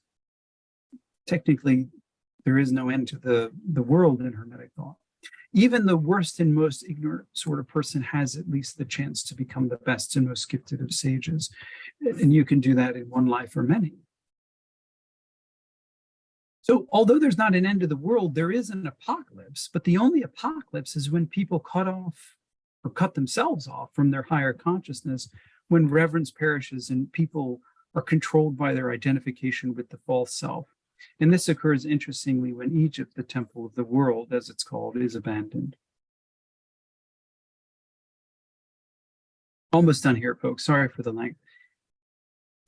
technically, there is no end to the world in Hermetic thought. Even the worst and most ignorant sort of person has at least the chance to become the best and most gifted of sages. And you can do that in one life or many. So although there's not an end to the world, there is an apocalypse, but the only apocalypse is when people cut off or cut themselves off from their higher consciousness, when reverence perishes and people are controlled by their identification with the false self. And this occurs, interestingly, when Egypt, the temple of the world, as it's called, is abandoned. Almost done here, folks. Sorry for the length.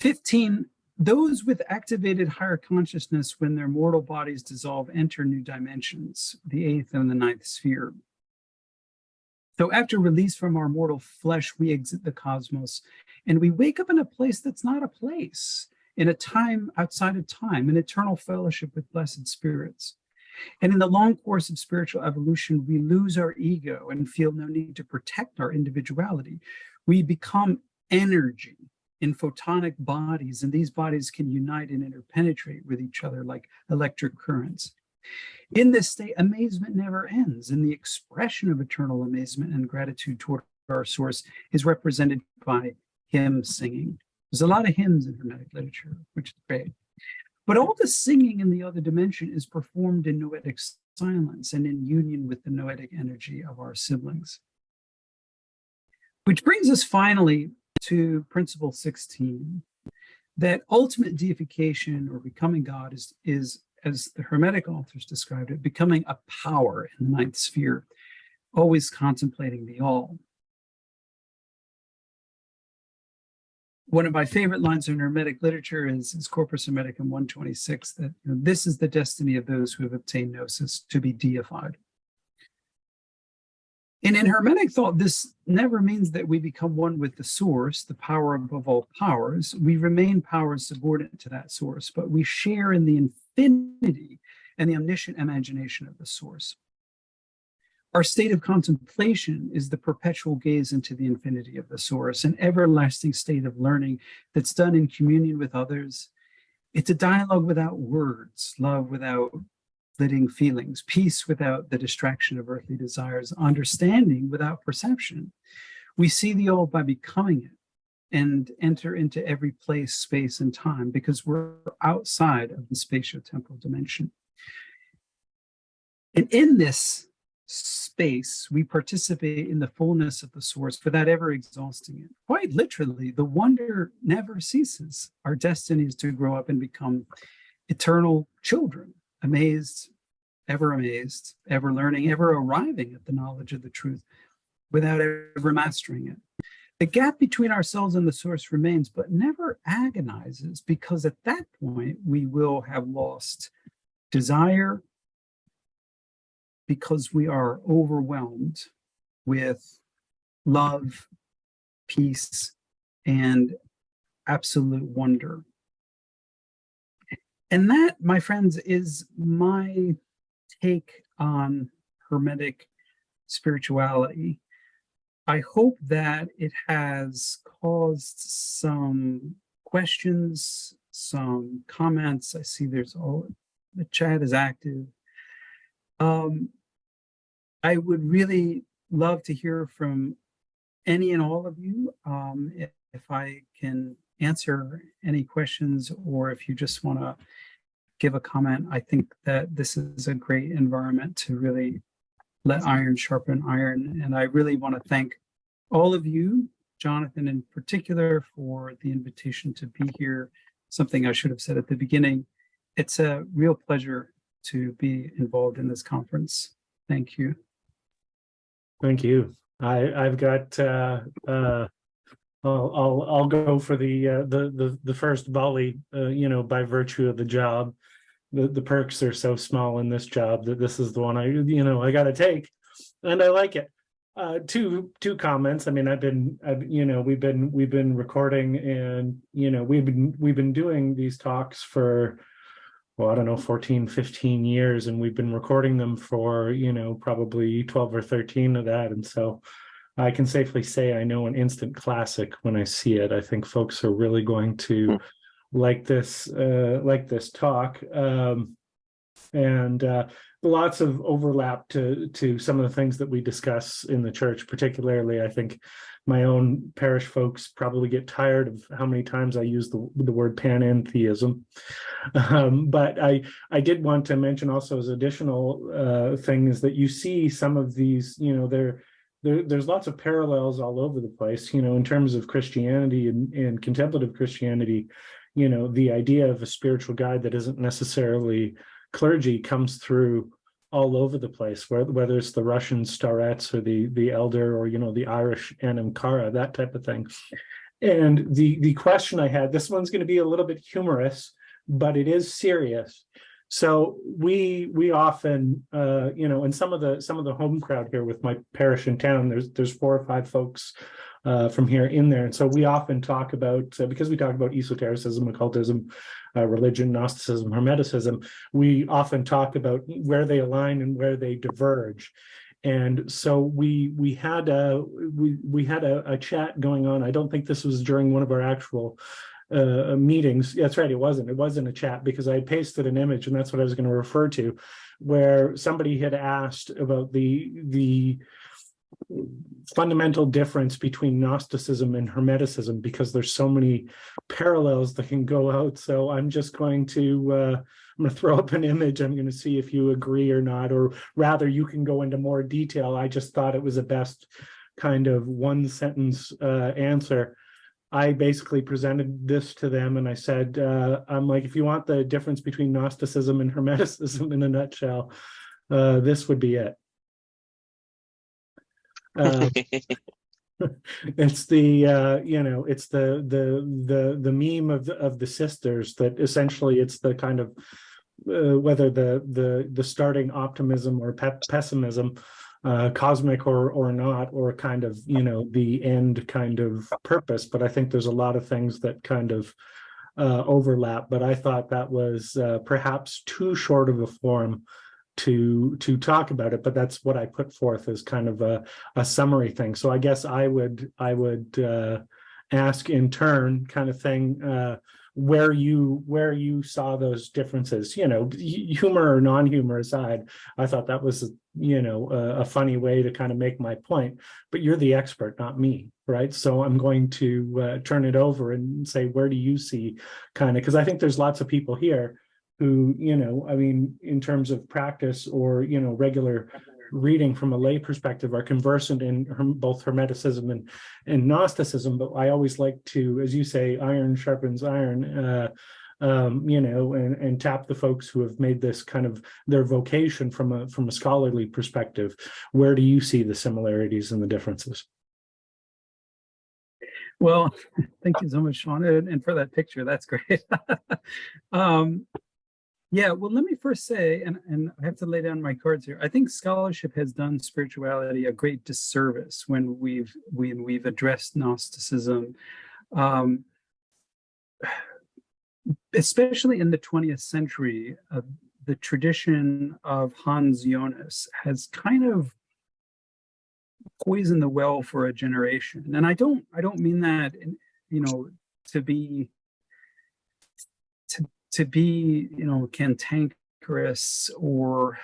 15, those with activated higher consciousness, when their mortal bodies dissolve, enter new dimensions, the 8th and the 9th sphere. So after release from our mortal flesh, we exit the cosmos, and we wake up in a place that's not a place, in a time outside of time, an eternal fellowship with blessed spirits. And in the long course of spiritual evolution, we lose our ego and feel no need to protect our individuality. We become energy in photonic bodies, and these bodies can unite and interpenetrate with each other like electric currents. In this state, amazement never ends, and the expression of eternal amazement and gratitude toward our source is represented by hymn singing. There's a lot of hymns in Hermetic literature, which is great. But all the singing in the other dimension is performed in noetic silence and in union with the noetic energy of our siblings. Which brings us finally to principle 16, that ultimate deification or becoming God is, as the Hermetic authors described it, becoming a power in the 9th sphere, always contemplating the all. One of my favorite lines in Hermetic literature is Corpus Hermeticum 126, that this is the destiny of those who have obtained gnosis, to be deified. And in Hermetic thought, this never means that we become one with the source, the power above all powers. We remain powers subordinate to that source, but we share in the infinity and the omniscient imagination of the source. Our state of contemplation is the perpetual gaze into the infinity of the source, an everlasting state of learning that's done in communion with others. It's a dialogue without words, love without flitting feelings, peace without the distraction of earthly desires, understanding without perception. We see the all by becoming it and enter into every place, space, and time, because we're outside of the spatio-temporal dimension. And in this space, we participate in the fullness of the source without ever exhausting it. Quite literally, the wonder never ceases. Our destiny is to grow up and become eternal children, amazed, ever learning, ever arriving at the knowledge of the truth without ever mastering it. The gap between ourselves and the source remains, but never agonizes, because at that point we will have lost desire, because we are overwhelmed with love, peace, and absolute wonder. And that, my friends, is my take on Hermetic spirituality. I hope that it has caused some questions, some comments. I see the chat is active. I would really love to hear from any and all of you. If I can answer any questions, or if you just want to give a comment, I think that this is a great environment to really let iron sharpen iron. And I really want to thank all of you, Jonathan in particular, for the invitation to be here. Something I should have said at the beginning. It's a real pleasure to be involved in this conference. Thank you. Thank you. I've got I'll go for the first volley, by virtue of the job. The perks are so small in this job that this is the one I got to take, and I like it. Two comments. I mean, we've been recording, and we've been doing these talks for, well, I don't know, 14, 15 years, and we've been recording them for, probably 12 or 13 of that. And so I can safely say I know an instant classic when I see it. I think folks are really going to like this talk. And lots of overlap to some of the things that we discuss in the church. Particularly, I think my own parish folks probably get tired of how many times I use the word panentheism. But I did want to mention also as additional things that you see some of these, there's lots of parallels all over the place, in terms of Christianity and contemplative Christianity. The idea of a spiritual guide that isn't necessarily clergy comes through all over the place, whether it's the Russian starets or the elder, or the Irish anamkara, that type of thing. And the question I had, this one's going to be a little bit humorous, but it is serious. So we often, and some of the home crowd here with my parish in town, there's 4 or 5 folks from here in there. And so we often talk about, because we talk about esotericism, occultism, religion, Gnosticism, Hermeticism, we often talk about where they align and where they diverge. And so we had a chat going on. I don't think this was during one of our actual meetings. That's right, it wasn't a chat, because I pasted an image, and that's what I was going to refer to, where somebody had asked about the fundamental difference between Gnosticism and Hermeticism, because there's so many parallels that can go out. So I'm just going to I'm going to throw up an image. I'm going to see if you agree or not, or rather you can go into more detail. I just thought it was the best kind of one sentence answer. I basically presented this to them, and I said, I'm like, if you want the difference between Gnosticism and Hermeticism in a nutshell, this would be it. It's the it's the meme of the sisters, that essentially it's the kind of whether the starting optimism or pessimism, cosmic or not, or kind of the end kind of purpose. But I think there's a lot of things that kind of overlap. But I thought that was perhaps too short of a form to talk about it, but that's what I put forth as kind of a summary thing. So I guess I would ask in turn, kind of thing, where you saw those differences, humor or non-humor aside. I thought that was a funny way to kind of make my point, but you're the expert, not me, right? So I'm going to turn it over and say, where do you see kind of, because I think there's lots of people here who, I mean, in terms of practice or, regular reading from a lay perspective, are conversant in both Hermeticism and Gnosticism. But I always like to, as you say, iron sharpens iron, and tap the folks who have made this kind of their vocation from a scholarly perspective. Where do you see the similarities and the differences? Well, thank you so much, Sean, and for that picture. That's great. Yeah, well, let me first say, and I have to lay down my cards here. I think scholarship has done spirituality a great disservice when we've addressed Gnosticism, especially in the 20th century. The tradition of Hans Jonas has kind of poisoned the well for a generation, and I don't mean that, to be cantankerous or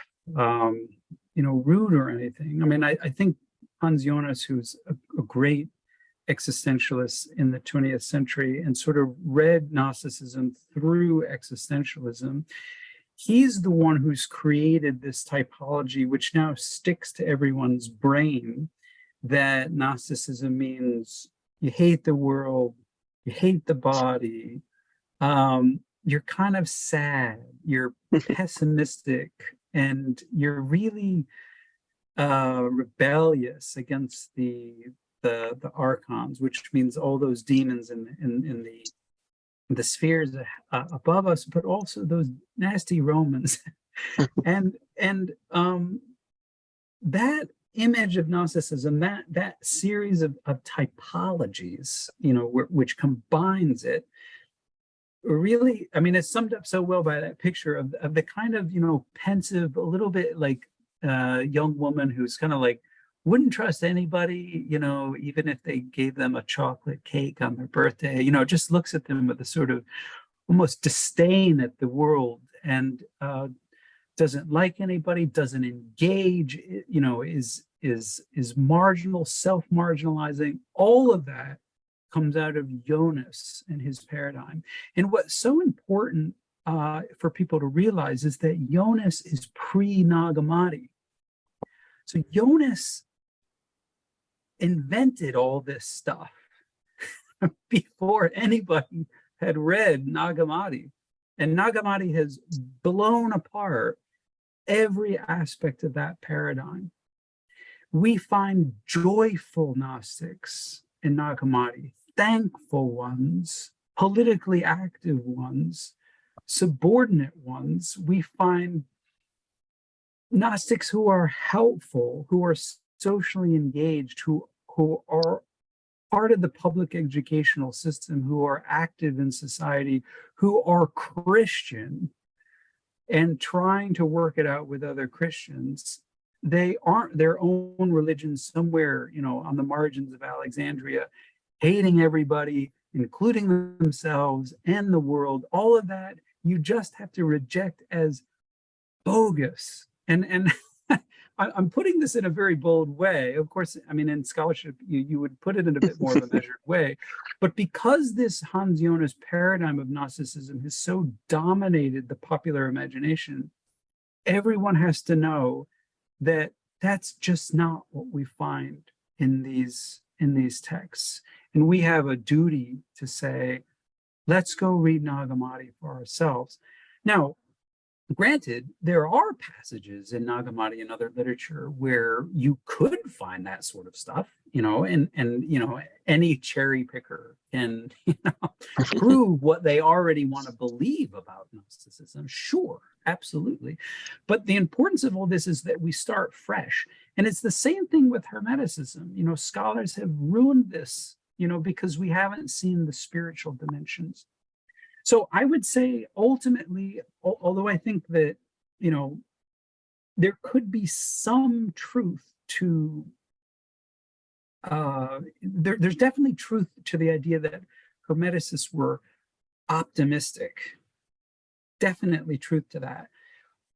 rude or anything. I mean, I think Hans Jonas, who's a great existentialist in the 20th century and sort of read Gnosticism through existentialism, he's the one who's created this typology, which now sticks to everyone's brain, that Gnosticism means you hate the world, you hate the body, you're kind of sad, you're pessimistic, and you're really rebellious against the the archons, which means all those demons in the spheres above us, but also those nasty Romans. and that image of Gnosticism, that series of typologies, which combines it, really, I mean, it's summed up so well by that picture of the kind of, pensive, a little bit like young woman who's kind of like, wouldn't trust anybody, even if they gave them a chocolate cake on their birthday, just looks at them with a sort of almost disdain at the world, and doesn't like anybody, doesn't engage, is marginal, self-marginalizing. All of that comes out of Jonas and his paradigm. And what's so important for people to realize is that Jonas is pre-Nag Hammadi. So Jonas invented all this stuff before anybody had read Nag Hammadi. And Nag Hammadi has blown apart every aspect of that paradigm. We find joyful Gnostics in Nag Hammadi, thankful ones, politically active ones, subordinate ones. We find Gnostics who are helpful, who are socially engaged, who are part of the public educational system, who are active in society, who are Christian and trying to work it out with other Christians. They aren't their own religion somewhere, on the margins of Alexandria, hating everybody, including themselves and the world. All of that you just have to reject as bogus. And I'm putting this in a very bold way. Of course, I mean, in scholarship, you would put it in a bit more of a measured way. But because this Hans Jonas paradigm of Gnosticism has so dominated the popular imagination, everyone has to know that that's just not what we find in these texts. And we have a duty to say, let's go read Nag Hammadi for ourselves. Now, granted, there are passages in Nag Hammadi and other literature where you could find that sort of stuff, and any cherry picker can prove what they already want to believe about Gnosticism. Sure, absolutely. But the importance of all this is that we start fresh. And it's the same thing with Hermeticism. Scholars have ruined this, because we haven't seen the spiritual dimensions. So I would say ultimately, although I think that, there could be some truth to, there's definitely truth to the idea that Hermeticists were optimistic. Definitely truth to that.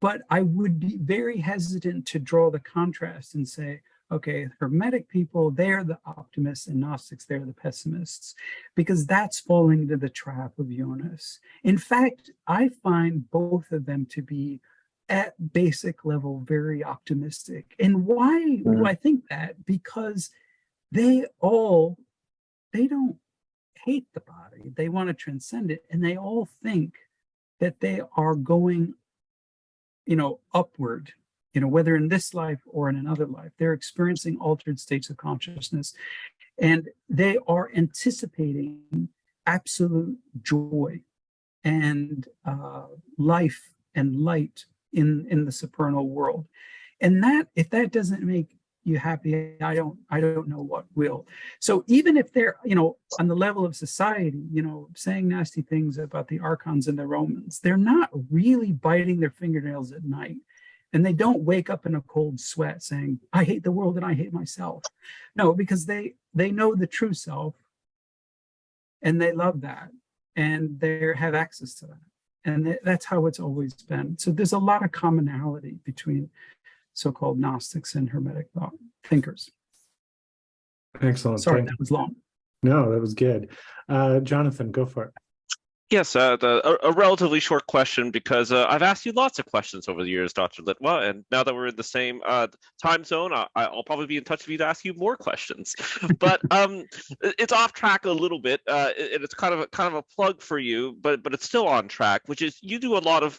But I would be very hesitant to draw the contrast and say, okay, Hermetic people, they're the optimists, and Gnostics, they're the pessimists, because that's falling into the trap of Jonas. In fact, I find both of them to be at basic level very optimistic. And why do I think that? Because they don't hate the body. They want to transcend it. And they all think that they are going, upward, whether in this life or in another life. They're experiencing altered states of consciousness, and they are anticipating absolute joy and life and light in the supernal world. And that, if that doesn't make you happy, I don't know what will. So even if they're, on the level of society, saying nasty things about the archons and the Romans, they're not really biting their fingernails at night. And they don't wake up in a cold sweat saying, I hate the world and I hate myself. No, because they know the true self, and they love that, and they have access to that. And that's how it's always been. So there's a lot of commonality between so-called Gnostics and Hermetic thought thinkers. Excellent. Sorry, that was long. No, that was good. Jonathan, go for it. Yes, a relatively short question because I've asked you lots of questions over the years, Dr. Litwa, and now that we're in the same time zone, I'll probably be in touch with you to ask you more questions. But it's off track a little bit, and it's kind of a plug for you, but it's still on track, which is you do a lot of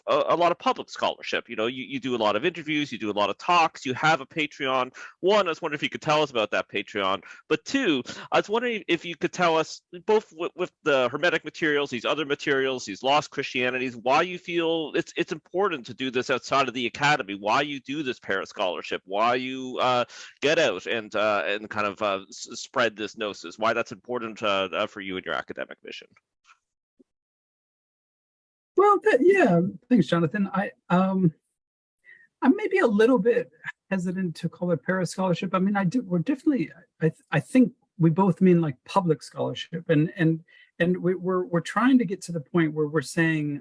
public scholarship. You know, you do a lot of interviews, you do a lot of talks, you have a Patreon. One, I was wondering if you could tell us about that Patreon, but two, I was wondering if you could tell us both with the Hermetic materials, these other materials, these lost Christianities, why you feel it's important to do this outside of the academy, why you do this para scholarship, why you get out and kind of spread this gnosis, why that's important for you in your academic mission. Well, yeah, thanks, Jonathan. I'm maybe a little bit hesitant to call it para scholarship. I mean, we're definitely, I think we both mean like public scholarship, and we're trying to get to the point where we're saying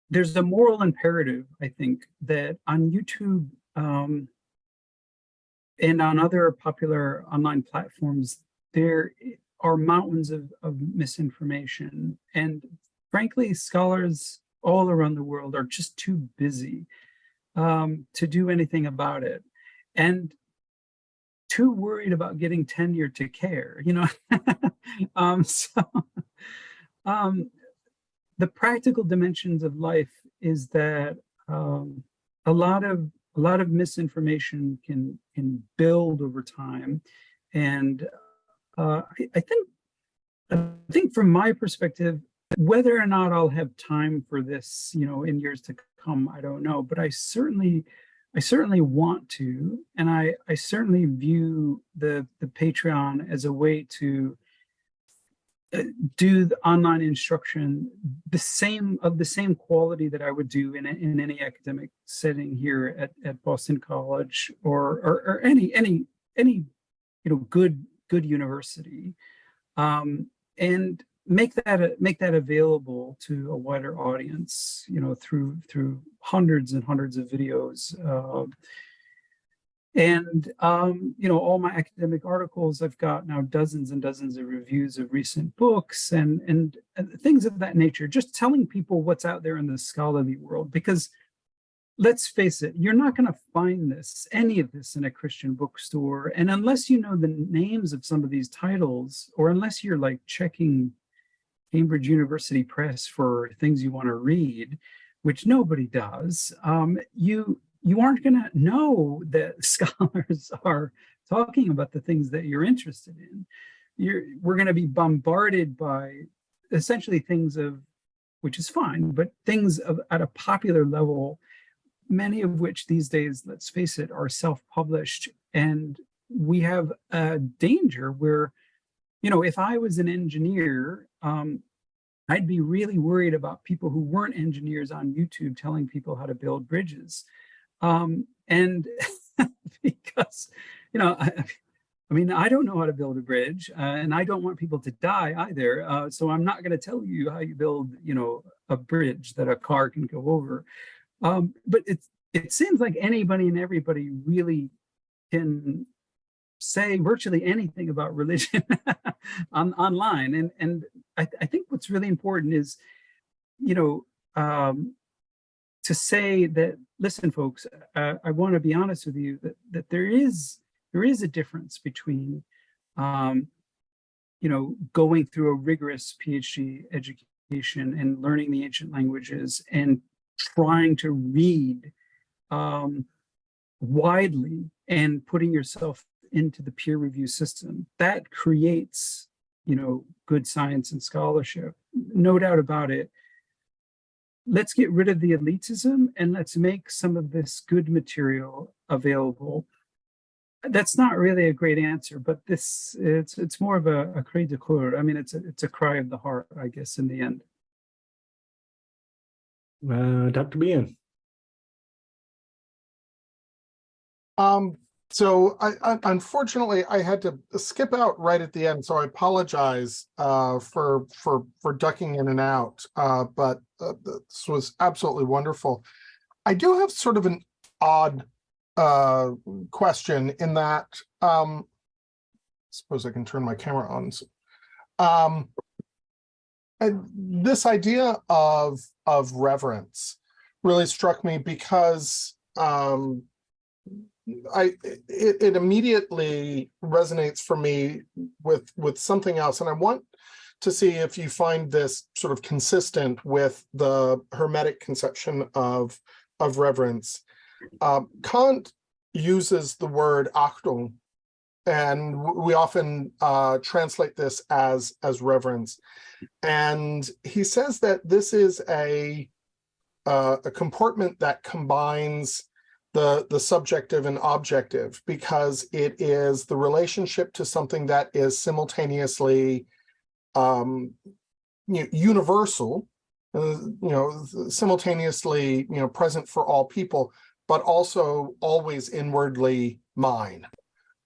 there's a moral imperative, I think, that on YouTube and on other popular online platforms, there are mountains of misinformation. And frankly, scholars all around the world are just too busy to do anything about it. And too worried about getting tenure to care, you know. The practical dimensions of life is that a lot of misinformation can build over time, and I think from my perspective, whether or not I'll have time for this, you know, in years to come, I don't know, but I certainly want to, and I certainly view the Patreon as a way to do the online instruction the same quality that I would do in any academic setting here at Boston College or any you know good university, and make that available to a wider audience, you know, through hundreds and hundreds of videos, and you know, all my academic articles. I've got now dozens and dozens of reviews of recent books and things of that nature, just telling people what's out there in the scholarly world, because let's face it, you're not going to find any of this in a Christian bookstore, and unless you know the names of some of these titles, or unless you're like checking Cambridge University Press for things you want to read, which nobody does, you aren't going to know that scholars are talking about the things that you're interested in. We're going to be bombarded by essentially things of, which is fine, but things at a popular level, many of which these days, let's face it, are self-published. And we have a danger where, you know, if I was an engineer, I'd be really worried about people who weren't engineers on YouTube telling people how to build bridges. And because, you know, I mean, I don't know how to build a bridge, and I don't want people to die either. So I'm not going to tell you how you build, you know, a bridge that a car can go over. But it seems like anybody and everybody really can say virtually anything about religion online. And I think what's really important is, you know, to say that, listen, folks, I want to be honest with you that there is a difference between, you know, going through a rigorous PhD education and learning the ancient languages and trying to read widely and putting yourself into the peer review system. That creates, you know, good science and scholarship, no doubt about it. Let's get rid of the elitism and let's make some of this good material available. That's not really a great answer, but it's more of a cri de coeur. I mean, it's a cry of the heart, I guess, in the end. Dr. Bean. So I unfortunately I had to skip out right at the end, so I apologize for ducking in and out. But this was absolutely wonderful. I do have sort of an odd question in that suppose I can turn my camera on. And this idea of reverence really struck me because it immediately resonates for me with something else, and I want to see if you find this sort of consistent with the Hermetic conception of reverence. Kant uses the word Achtung, and we often translate this as reverence. And he says that this is a comportment that combines the subjective and objective, because it is the relationship to something that is simultaneously universal, simultaneously present for all people, but also always inwardly mine.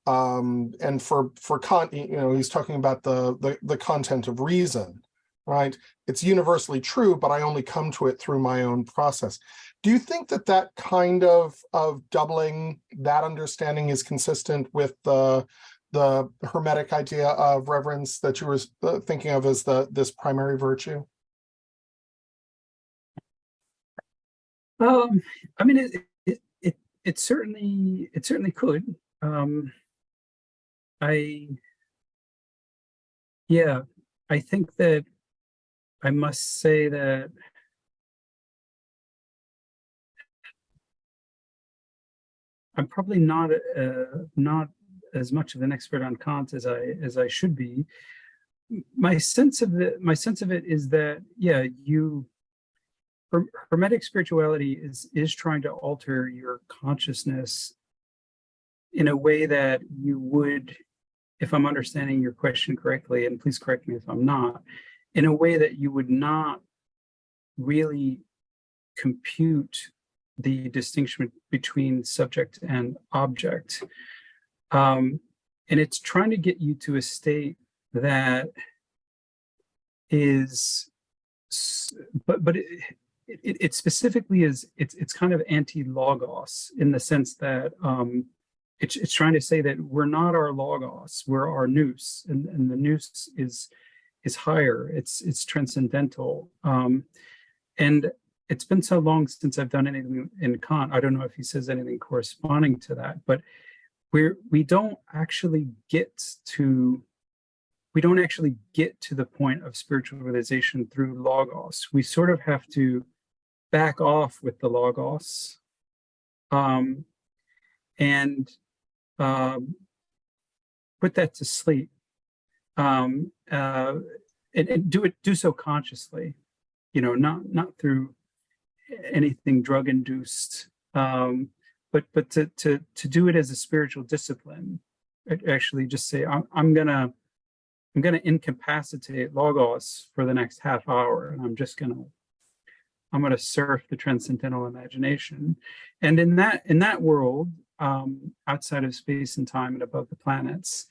And for Kant, he's talking about the content of reason, right? It's universally true, but I only come to it through my own process. Do you think that kind of doubling, that understanding is consistent with the Hermetic idea of reverence that you were thinking of as this primary virtue? I mean, it certainly could. I think that I must say that I'm probably not as much of an expert on Kant as I should be. My sense of it is that Hermetic spirituality is trying to alter your consciousness in a way that you would, if I'm understanding your question correctly, and please correct me if I'm not, in a way that you would not really compute the distinction between subject and object. And it's trying to get you to a state that is, but it specifically is, it's kind of anti-logos, in the sense that it's trying to say that we're not our logos, we're our nous, and the nous is higher, it's transcendental. And it's been so long since I've done anything in Kant, I don't know if he says anything corresponding to that, but we don't actually get to the point of spiritual realization through logos. We sort of have to back off with the logos, and put that to sleep, and do so consciously, not through anything drug induced, but to do it as a spiritual discipline. Actually, just say I'm gonna incapacitate logos for the next half hour, and I'm gonna surf the transcendental imagination. And in that world, outside of space and time and above the planets,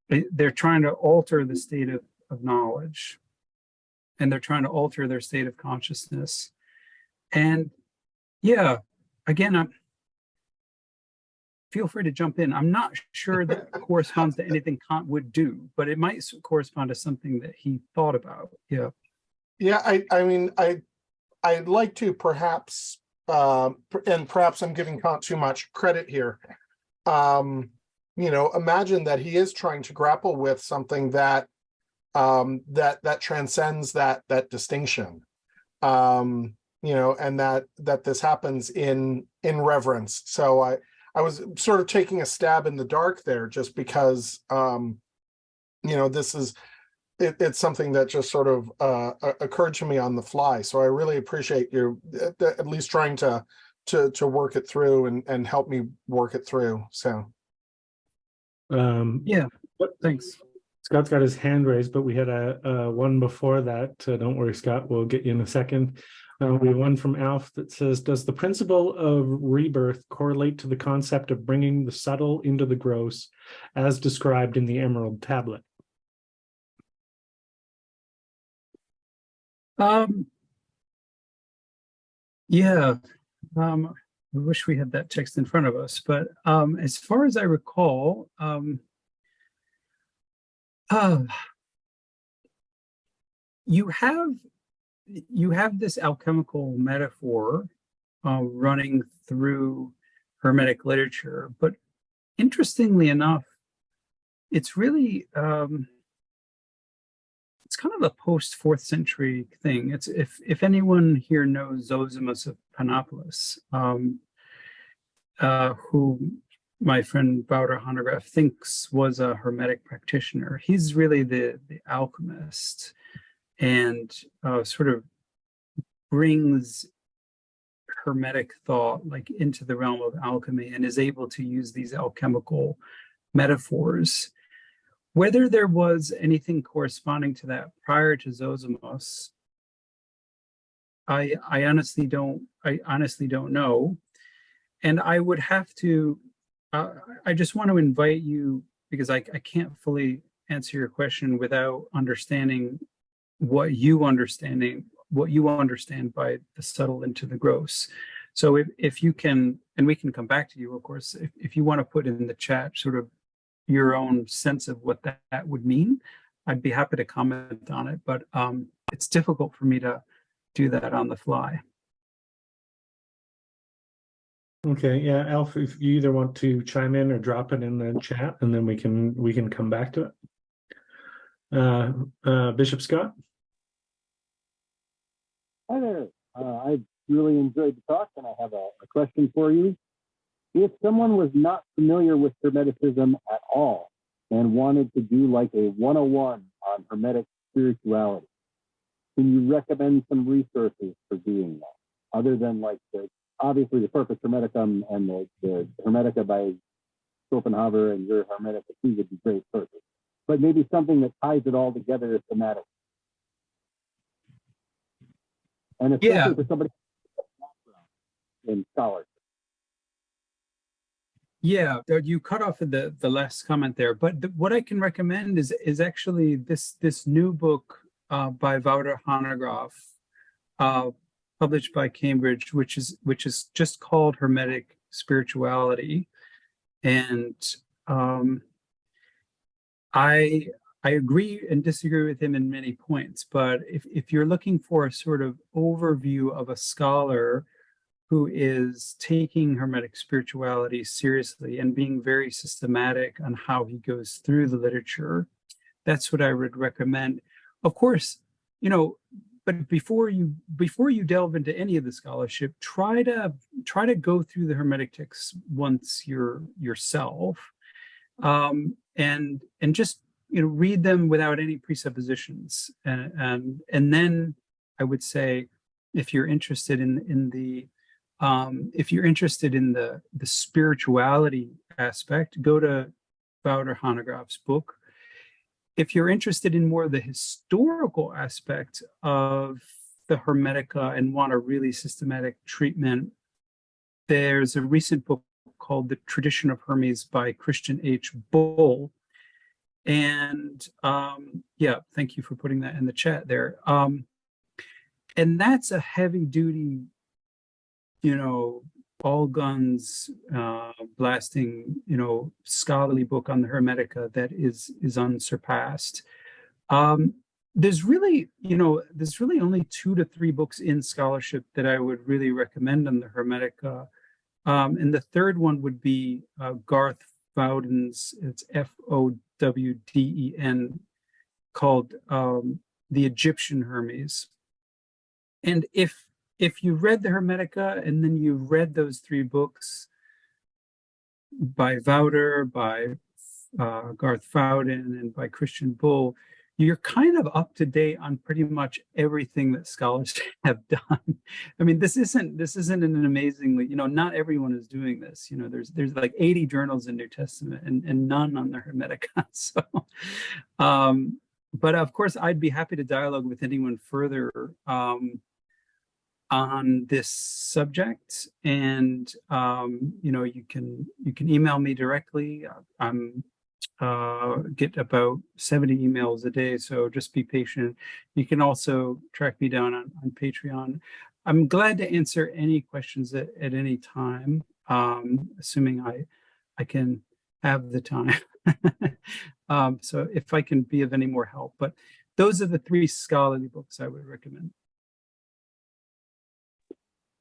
they're trying to alter the state of knowledge, and they're trying to alter their state of consciousness. And again, feel free to jump in. I'm not sure that corresponds to anything Kant would do, but it might correspond to something that he thought about. I mean, I'd like to perhaps, and perhaps I'm giving Kant too much credit here, imagine that he is trying to grapple with something that transcends that distinction, and that this happens in reverence. So I was sort of taking a stab in the dark there, just because this is it's something that just sort of occurred to me on the fly. So I really appreciate you at least trying to work it through and help me work it through. So thanks. Scott's got his hand raised, but we had a one before that. Don't worry, Scott, we'll get you in a second. We have one from Alf that says, does the principle of rebirth correlate to the concept of bringing the subtle into the gross as described in the Emerald Tablet? I wish we had that text in front of us, but as far as I recall, you have this alchemical metaphor running through Hermetic literature, but interestingly enough, it's really it's kind of a post 4th century thing. It's if anyone here knows Zosimus of Panopolis, who my friend Wouter Hanegraaff thinks was a Hermetic practitioner. He's really the alchemist, and sort of brings Hermetic thought like into the realm of alchemy, and is able to use these alchemical metaphors. Whether there was anything corresponding to that prior to Zosimus, I honestly don't know. And I would have to, I just want to invite you, because I can't fully answer your question without understanding what you understand by the subtle into the gross. So if you can, and we can come back to you, of course, if you want to put in the chat sort of your own sense of what that would mean, I'd be happy to comment on it, but it's difficult for me to do that on the fly. Okay, yeah, Alf, if you either want to chime in or drop it in the chat, and then we can come back to it. Bishop Scott? Hi there. I really enjoyed the talk, and I have a question for you. If someone was not familiar with Hermeticism at all and wanted to do like a 101 on Hermetic spirituality, can you recommend some resources for doing that? Other than like obviously the Corpus Hermeticum and the Hermetica by Schopenhauer and your Hermetica too would be great sources. But maybe something that ties it all together thematically. And especially for somebody in scholarship. Yeah, you cut off at the last comment there, but what I can recommend is actually this new book by Wouter Hanegraaff, published by Cambridge, which is just called Hermetic Spirituality, and I agree and disagree with him in many points. But if you're looking for a sort of overview of a scholar who is taking Hermetic spirituality seriously and being very systematic on how he goes through the literature, that's what I would recommend. Of course, but before you delve into any of the scholarship, try to go through the Hermetic texts once yourself, and just read them without any presuppositions, and then I would say, if you're interested in the spirituality aspect, go to Wouter Hanegraaff's book. If you're interested in more of the historical aspect of the Hermetica and want a really systematic treatment, there's a recent book called The Tradition of Hermes by Christian H. Bull. And yeah, thank you for putting that in the chat there. And that's a heavy duty, all guns blasting, scholarly book on the Hermetica that is unsurpassed. There's really only 2 to 3 books in scholarship that I would really recommend on the Hermetica. And the third one would be Garth Fowden's, it's Fowden, called The Egyptian Hermes. And if you read the Hermetica and then you read those 3 books by Wouter, by Garth Fowden, and by Christian Bull, you're kind of up to date on pretty much everything that scholars have done. I mean, this isn't an amazingly, not everyone is doing this. There's like 80 journals in New Testament and none on the Hermetica. So, but of course, I'd be happy to dialogue with anyone further on this subject, and you can email me directly. I'm get about 70 emails a day, so just be patient. You can also track me down on Patreon. I'm glad to answer any questions at any time, assuming I can have the time. So if I can be of any more help, but those are the 3 scholarly books I would recommend.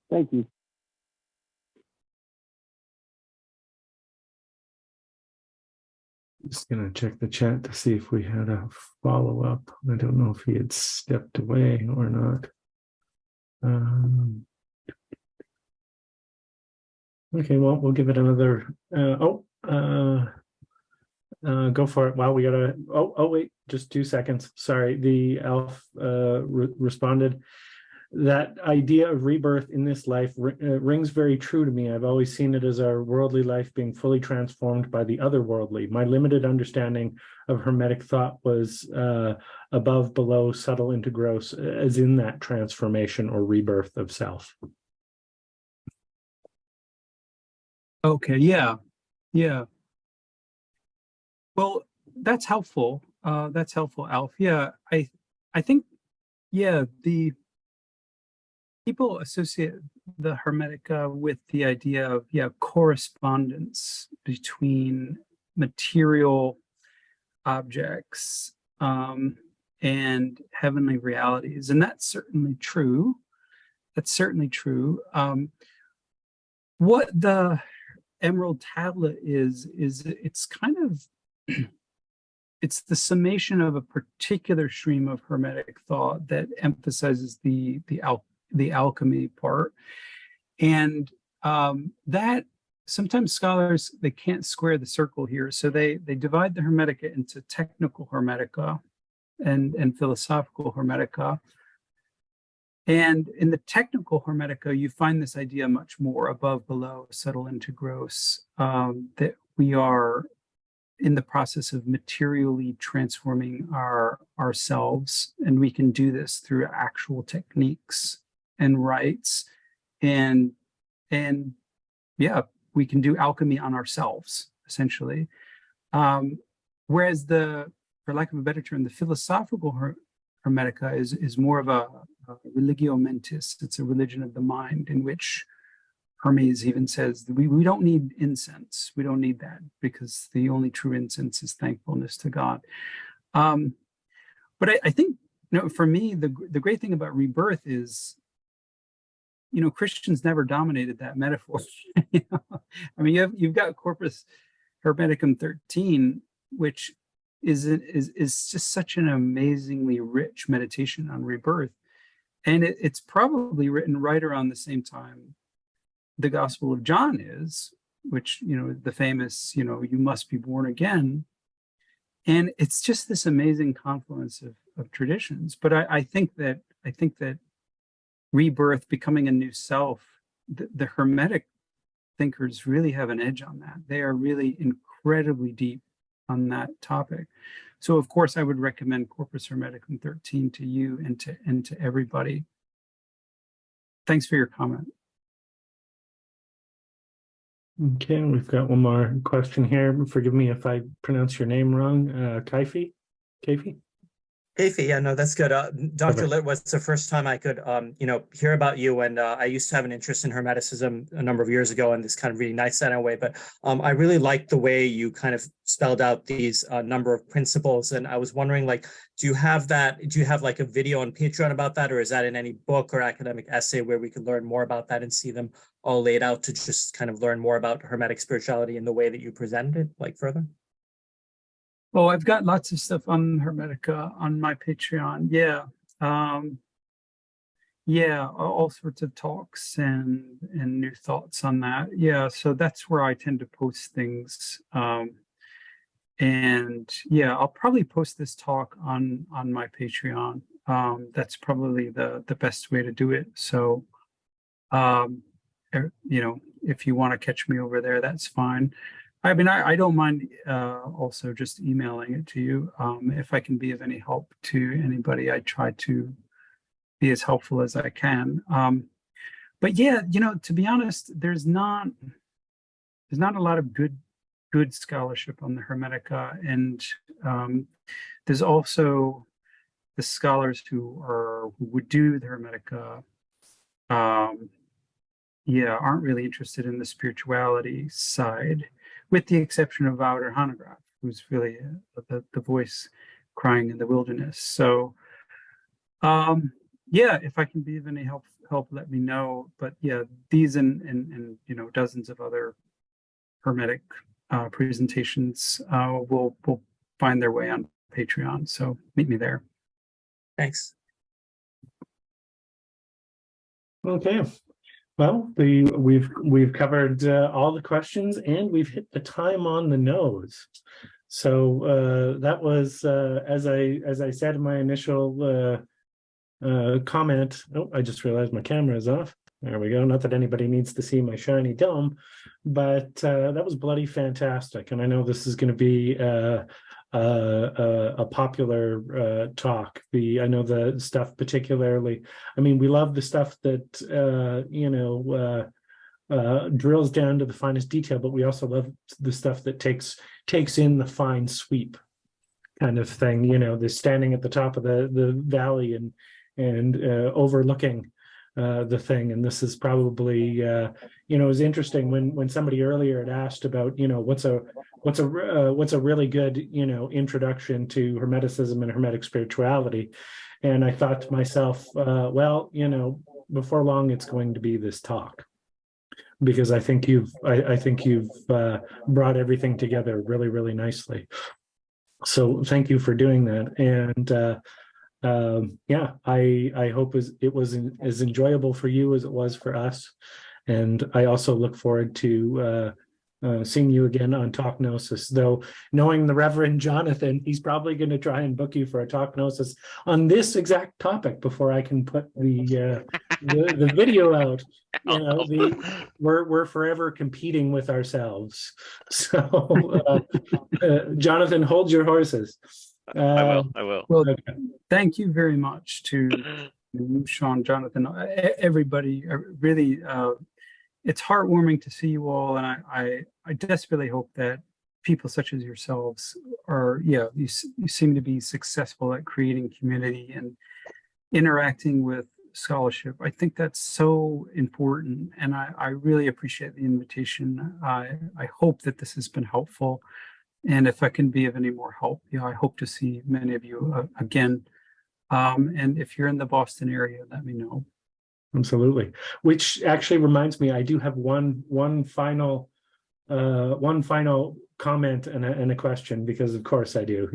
Thank you. Just gonna check the chat to see if we had a follow-up. I don't know if he had stepped away or not. Okay, well, we'll give it another. Go for it. Wow, we gotta. Oh, wait, just 2 seconds. Sorry, the Alf responded. That idea of rebirth in this life rings very true to me. I've always seen it as our worldly life being fully transformed by the otherworldly. My limited understanding of Hermetic thought was above, below, subtle into gross, as in that transformation or rebirth of self. Okay, yeah. Well, that's helpful. That's helpful, Alf. Yeah, I think, yeah, the people associate the Hermetica with the idea of, correspondence between material objects and heavenly realities. And that's certainly true. What the Emerald Tablet is it's kind of, it's the summation of a particular stream of Hermetic thought that emphasizes the alchemy part, and that sometimes scholars, they can't square the circle here, so they divide the Hermetica into technical Hermetica and philosophical Hermetica. And in the technical Hermetica, you find this idea much more above, below, subtle into gross, that we are in the process of materially transforming ourselves, and we can do this through actual techniques and rites, and yeah, we can do alchemy on ourselves, essentially. Whereas for lack of a better term, the philosophical Hermetica is more of a religio mentis. It's a religion of the mind, in which Hermes even says that we don't need incense. We don't need that, because the only true incense is thankfulness to God. But I think, for me, the great thing about rebirth is, Christians never dominated that metaphor. I mean, you've got Corpus Hermeticum 13, which is just such an amazingly rich meditation on rebirth, and it's probably written right around the same time the Gospel of John is, which, the famous, you must be born again. And it's just this amazing confluence of traditions. But I think that rebirth, becoming a new self, the Hermetic thinkers really have an edge on that. They are really incredibly deep on that topic. So of course I would recommend Corpus Hermeticum 13 to you and to everybody. Thanks for your comment. Okay, we've got one more question here. Forgive me if I pronounce your name wrong. Kaifi? Kaifi, yeah, no, that's good. Dr. Okay. Litwa, it's the first time I could, hear about you. And I used to have an interest in Hermeticism a number of years ago, and this kind of really nice that way. But I really liked the way you kind of spelled out these number of principles. And I was wondering, do you have like a video on Patreon about that, or is that in any book or academic essay where we could learn more about that and see them all laid out to just kind of learn more about Hermetic spirituality in the way that you presented it, further? Oh, I've got lots of stuff on Hermetica on my Patreon. Yeah. All sorts of talks and new thoughts on that. Yeah, so that's where I tend to post things. And yeah, I'll probably post this talk on my Patreon. That's probably the best way to do it. So, if you want to catch me over there, that's fine. I mean, I don't mind also just emailing it to you. If I can be of any help to anybody, I try to be as helpful as I can. But yeah, to be honest, there's not a lot of good scholarship on the Hermetica, and there's also the scholars who would do the Hermetica. Aren't really interested in the spirituality side, with the exception of Wouter Hanegraaff, who's really the voice crying in the wilderness. So, yeah, if I can be of any help, let me know. But yeah, these and dozens of other Hermetic presentations will find their way on Patreon. So meet me there. Thanks. Okay. Well, we've covered all the questions, and we've hit the time on the nose. So that was as I said in my initial comment. Oh, I just realized my camera is off. There we go. Not that anybody needs to see my shiny dome, but that was bloody fantastic. And I know this is going to be a popular talk. I know the stuff particularly. I mean, we love the stuff that drills down to the finest detail, but we also love the stuff that takes in the fine sweep kind of thing. The standing at the top of the valley and overlooking the thing. And this is probably it was interesting when somebody earlier had asked about what's a really good introduction to Hermeticism and Hermetic spirituality, and I thought to myself, before long it's going to be this talk, because I think you've brought everything together really, really nicely. So thank you for doing that. And I hope it was as enjoyable for you as it was for us. And I also look forward to seeing you again on Talk Gnosis, though knowing the Reverend Jonathan, he's probably going to try and book you for a Talk Gnosis on this exact topic before I can put the video out. We're forever competing with ourselves. So Jonathan, hold your horses. I will. Well, thank you very much to you, Sean, Jonathan, everybody. Really, it's heartwarming to see you all, and I desperately hope that people such as yourselves are, you seem to be successful at creating community and interacting with scholarship. I think that's so important, and I really appreciate the invitation. I hope that this has been helpful. And if I can be of any more help, I hope to see many of you again. And if you're in the Boston area, let me know. Absolutely. Which actually reminds me, I do have one final comment and a question, because of course I do.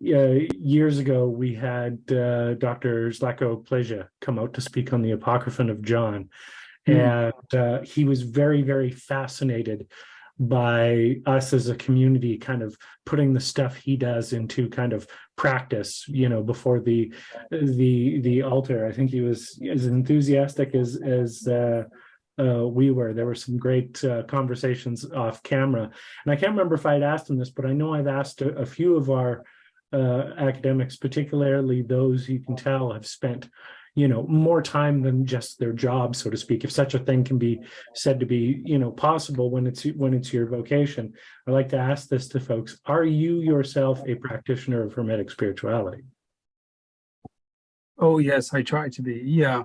Years ago, we had Dr. Zlatko Pleja come out to speak on the Apocryphon of John, and he was very, very fascinated by us as a community kind of putting the stuff he does into kind of practice, before the altar. I think he was as enthusiastic as we were. There were some great conversations off camera, and I can't remember if I had asked him this, but I know I've asked a few of our academics, particularly those you can tell have spent more time than just their job, so to speak, if such a thing can be said to be, possible when it's your vocation. I like to ask this to folks: are you yourself a practitioner of Hermetic spirituality? Oh yes, I try to be. Yeah.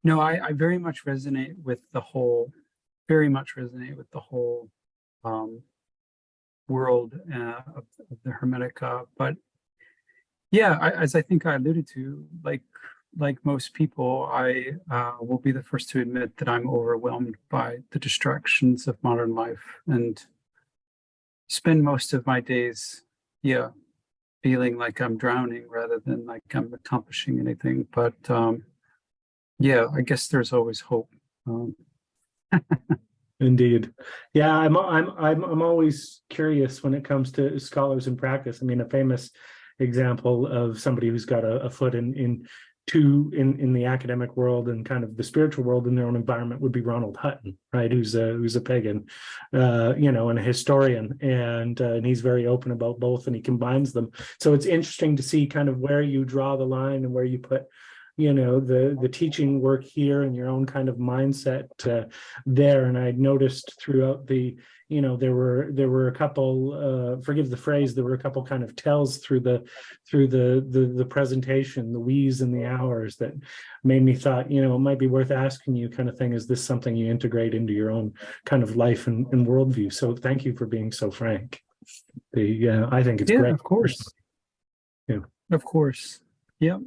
No, I very much resonate with the whole, world of the Hermetic, but yeah, as I think I alluded to, like most people, I will be the first to admit that I'm overwhelmed by the distractions of modern life and spend most of my days, feeling like I'm drowning rather than like I'm accomplishing anything. But I guess there's always hope. Indeed. Yeah, I'm always curious when it comes to scholars in practice. I mean, a famous example of somebody who's got a foot in the academic world and kind of the spiritual world in their own environment would be Ronald Hutton, right? Who's a pagan, and a historian, and he's very open about both, and he combines them. So it's interesting to see kind of where you draw the line and where you put the teaching work here and your own kind of mindset there. And I noticed throughout there were a couple, forgive the phrase, there were a couple kind of tells through the presentation, the wheeze and the hours, that made me thought, it might be worth asking you kind of thing, is this something you integrate into your own kind of life and worldview? So thank you for being so frank. I think it's Yeah, great. of course. Yeah. Of course. Yep.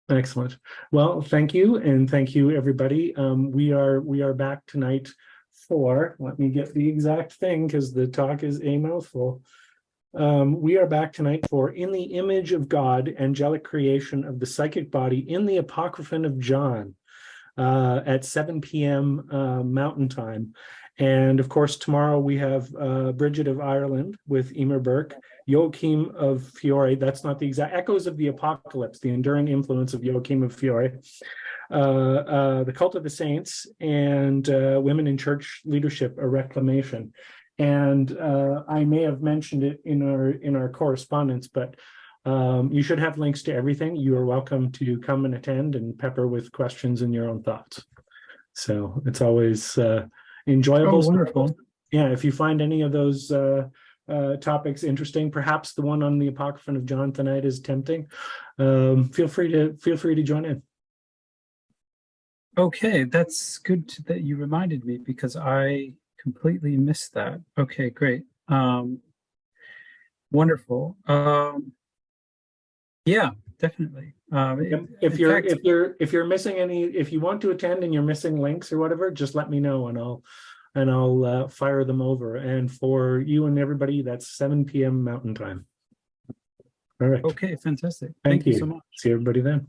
Excellent. Well, thank you, and thank you, everybody. We are back tonight for, let me get the exact thing because the talk is a mouthful. We are back tonight for In the Image of God, Angelic Creation of the Psychic Body in the Apocryphon of John at 7 p.m. Mountain Time. And of course, tomorrow we have Bridget of Ireland with Emer Burke, Joachim of Fiore. That's not the exact Echoes of the Apocalypse, the enduring influence of Joachim of Fiore. The Cult of the Saints, and Women in Church Leadership, a Reclamation. And I may have mentioned it in our correspondence, but you should have links to everything. You are welcome to come and attend and pepper with questions and your own thoughts. So it's always enjoyable. Oh, wonderful. Yeah, if you find any of those topics interesting, perhaps the one on the Apocryphon of John tonight is tempting, feel free to join in. Okay, that's good that you reminded me because I completely missed that. Okay, great. Wonderful. Yeah, definitely. If you're missing any, if you want to attend and you're missing links or whatever, just let me know and I'll fire them over. And for you and everybody, that's 7 p.m. Mountain Time. All right. Okay, fantastic. Thank you so much. See everybody then.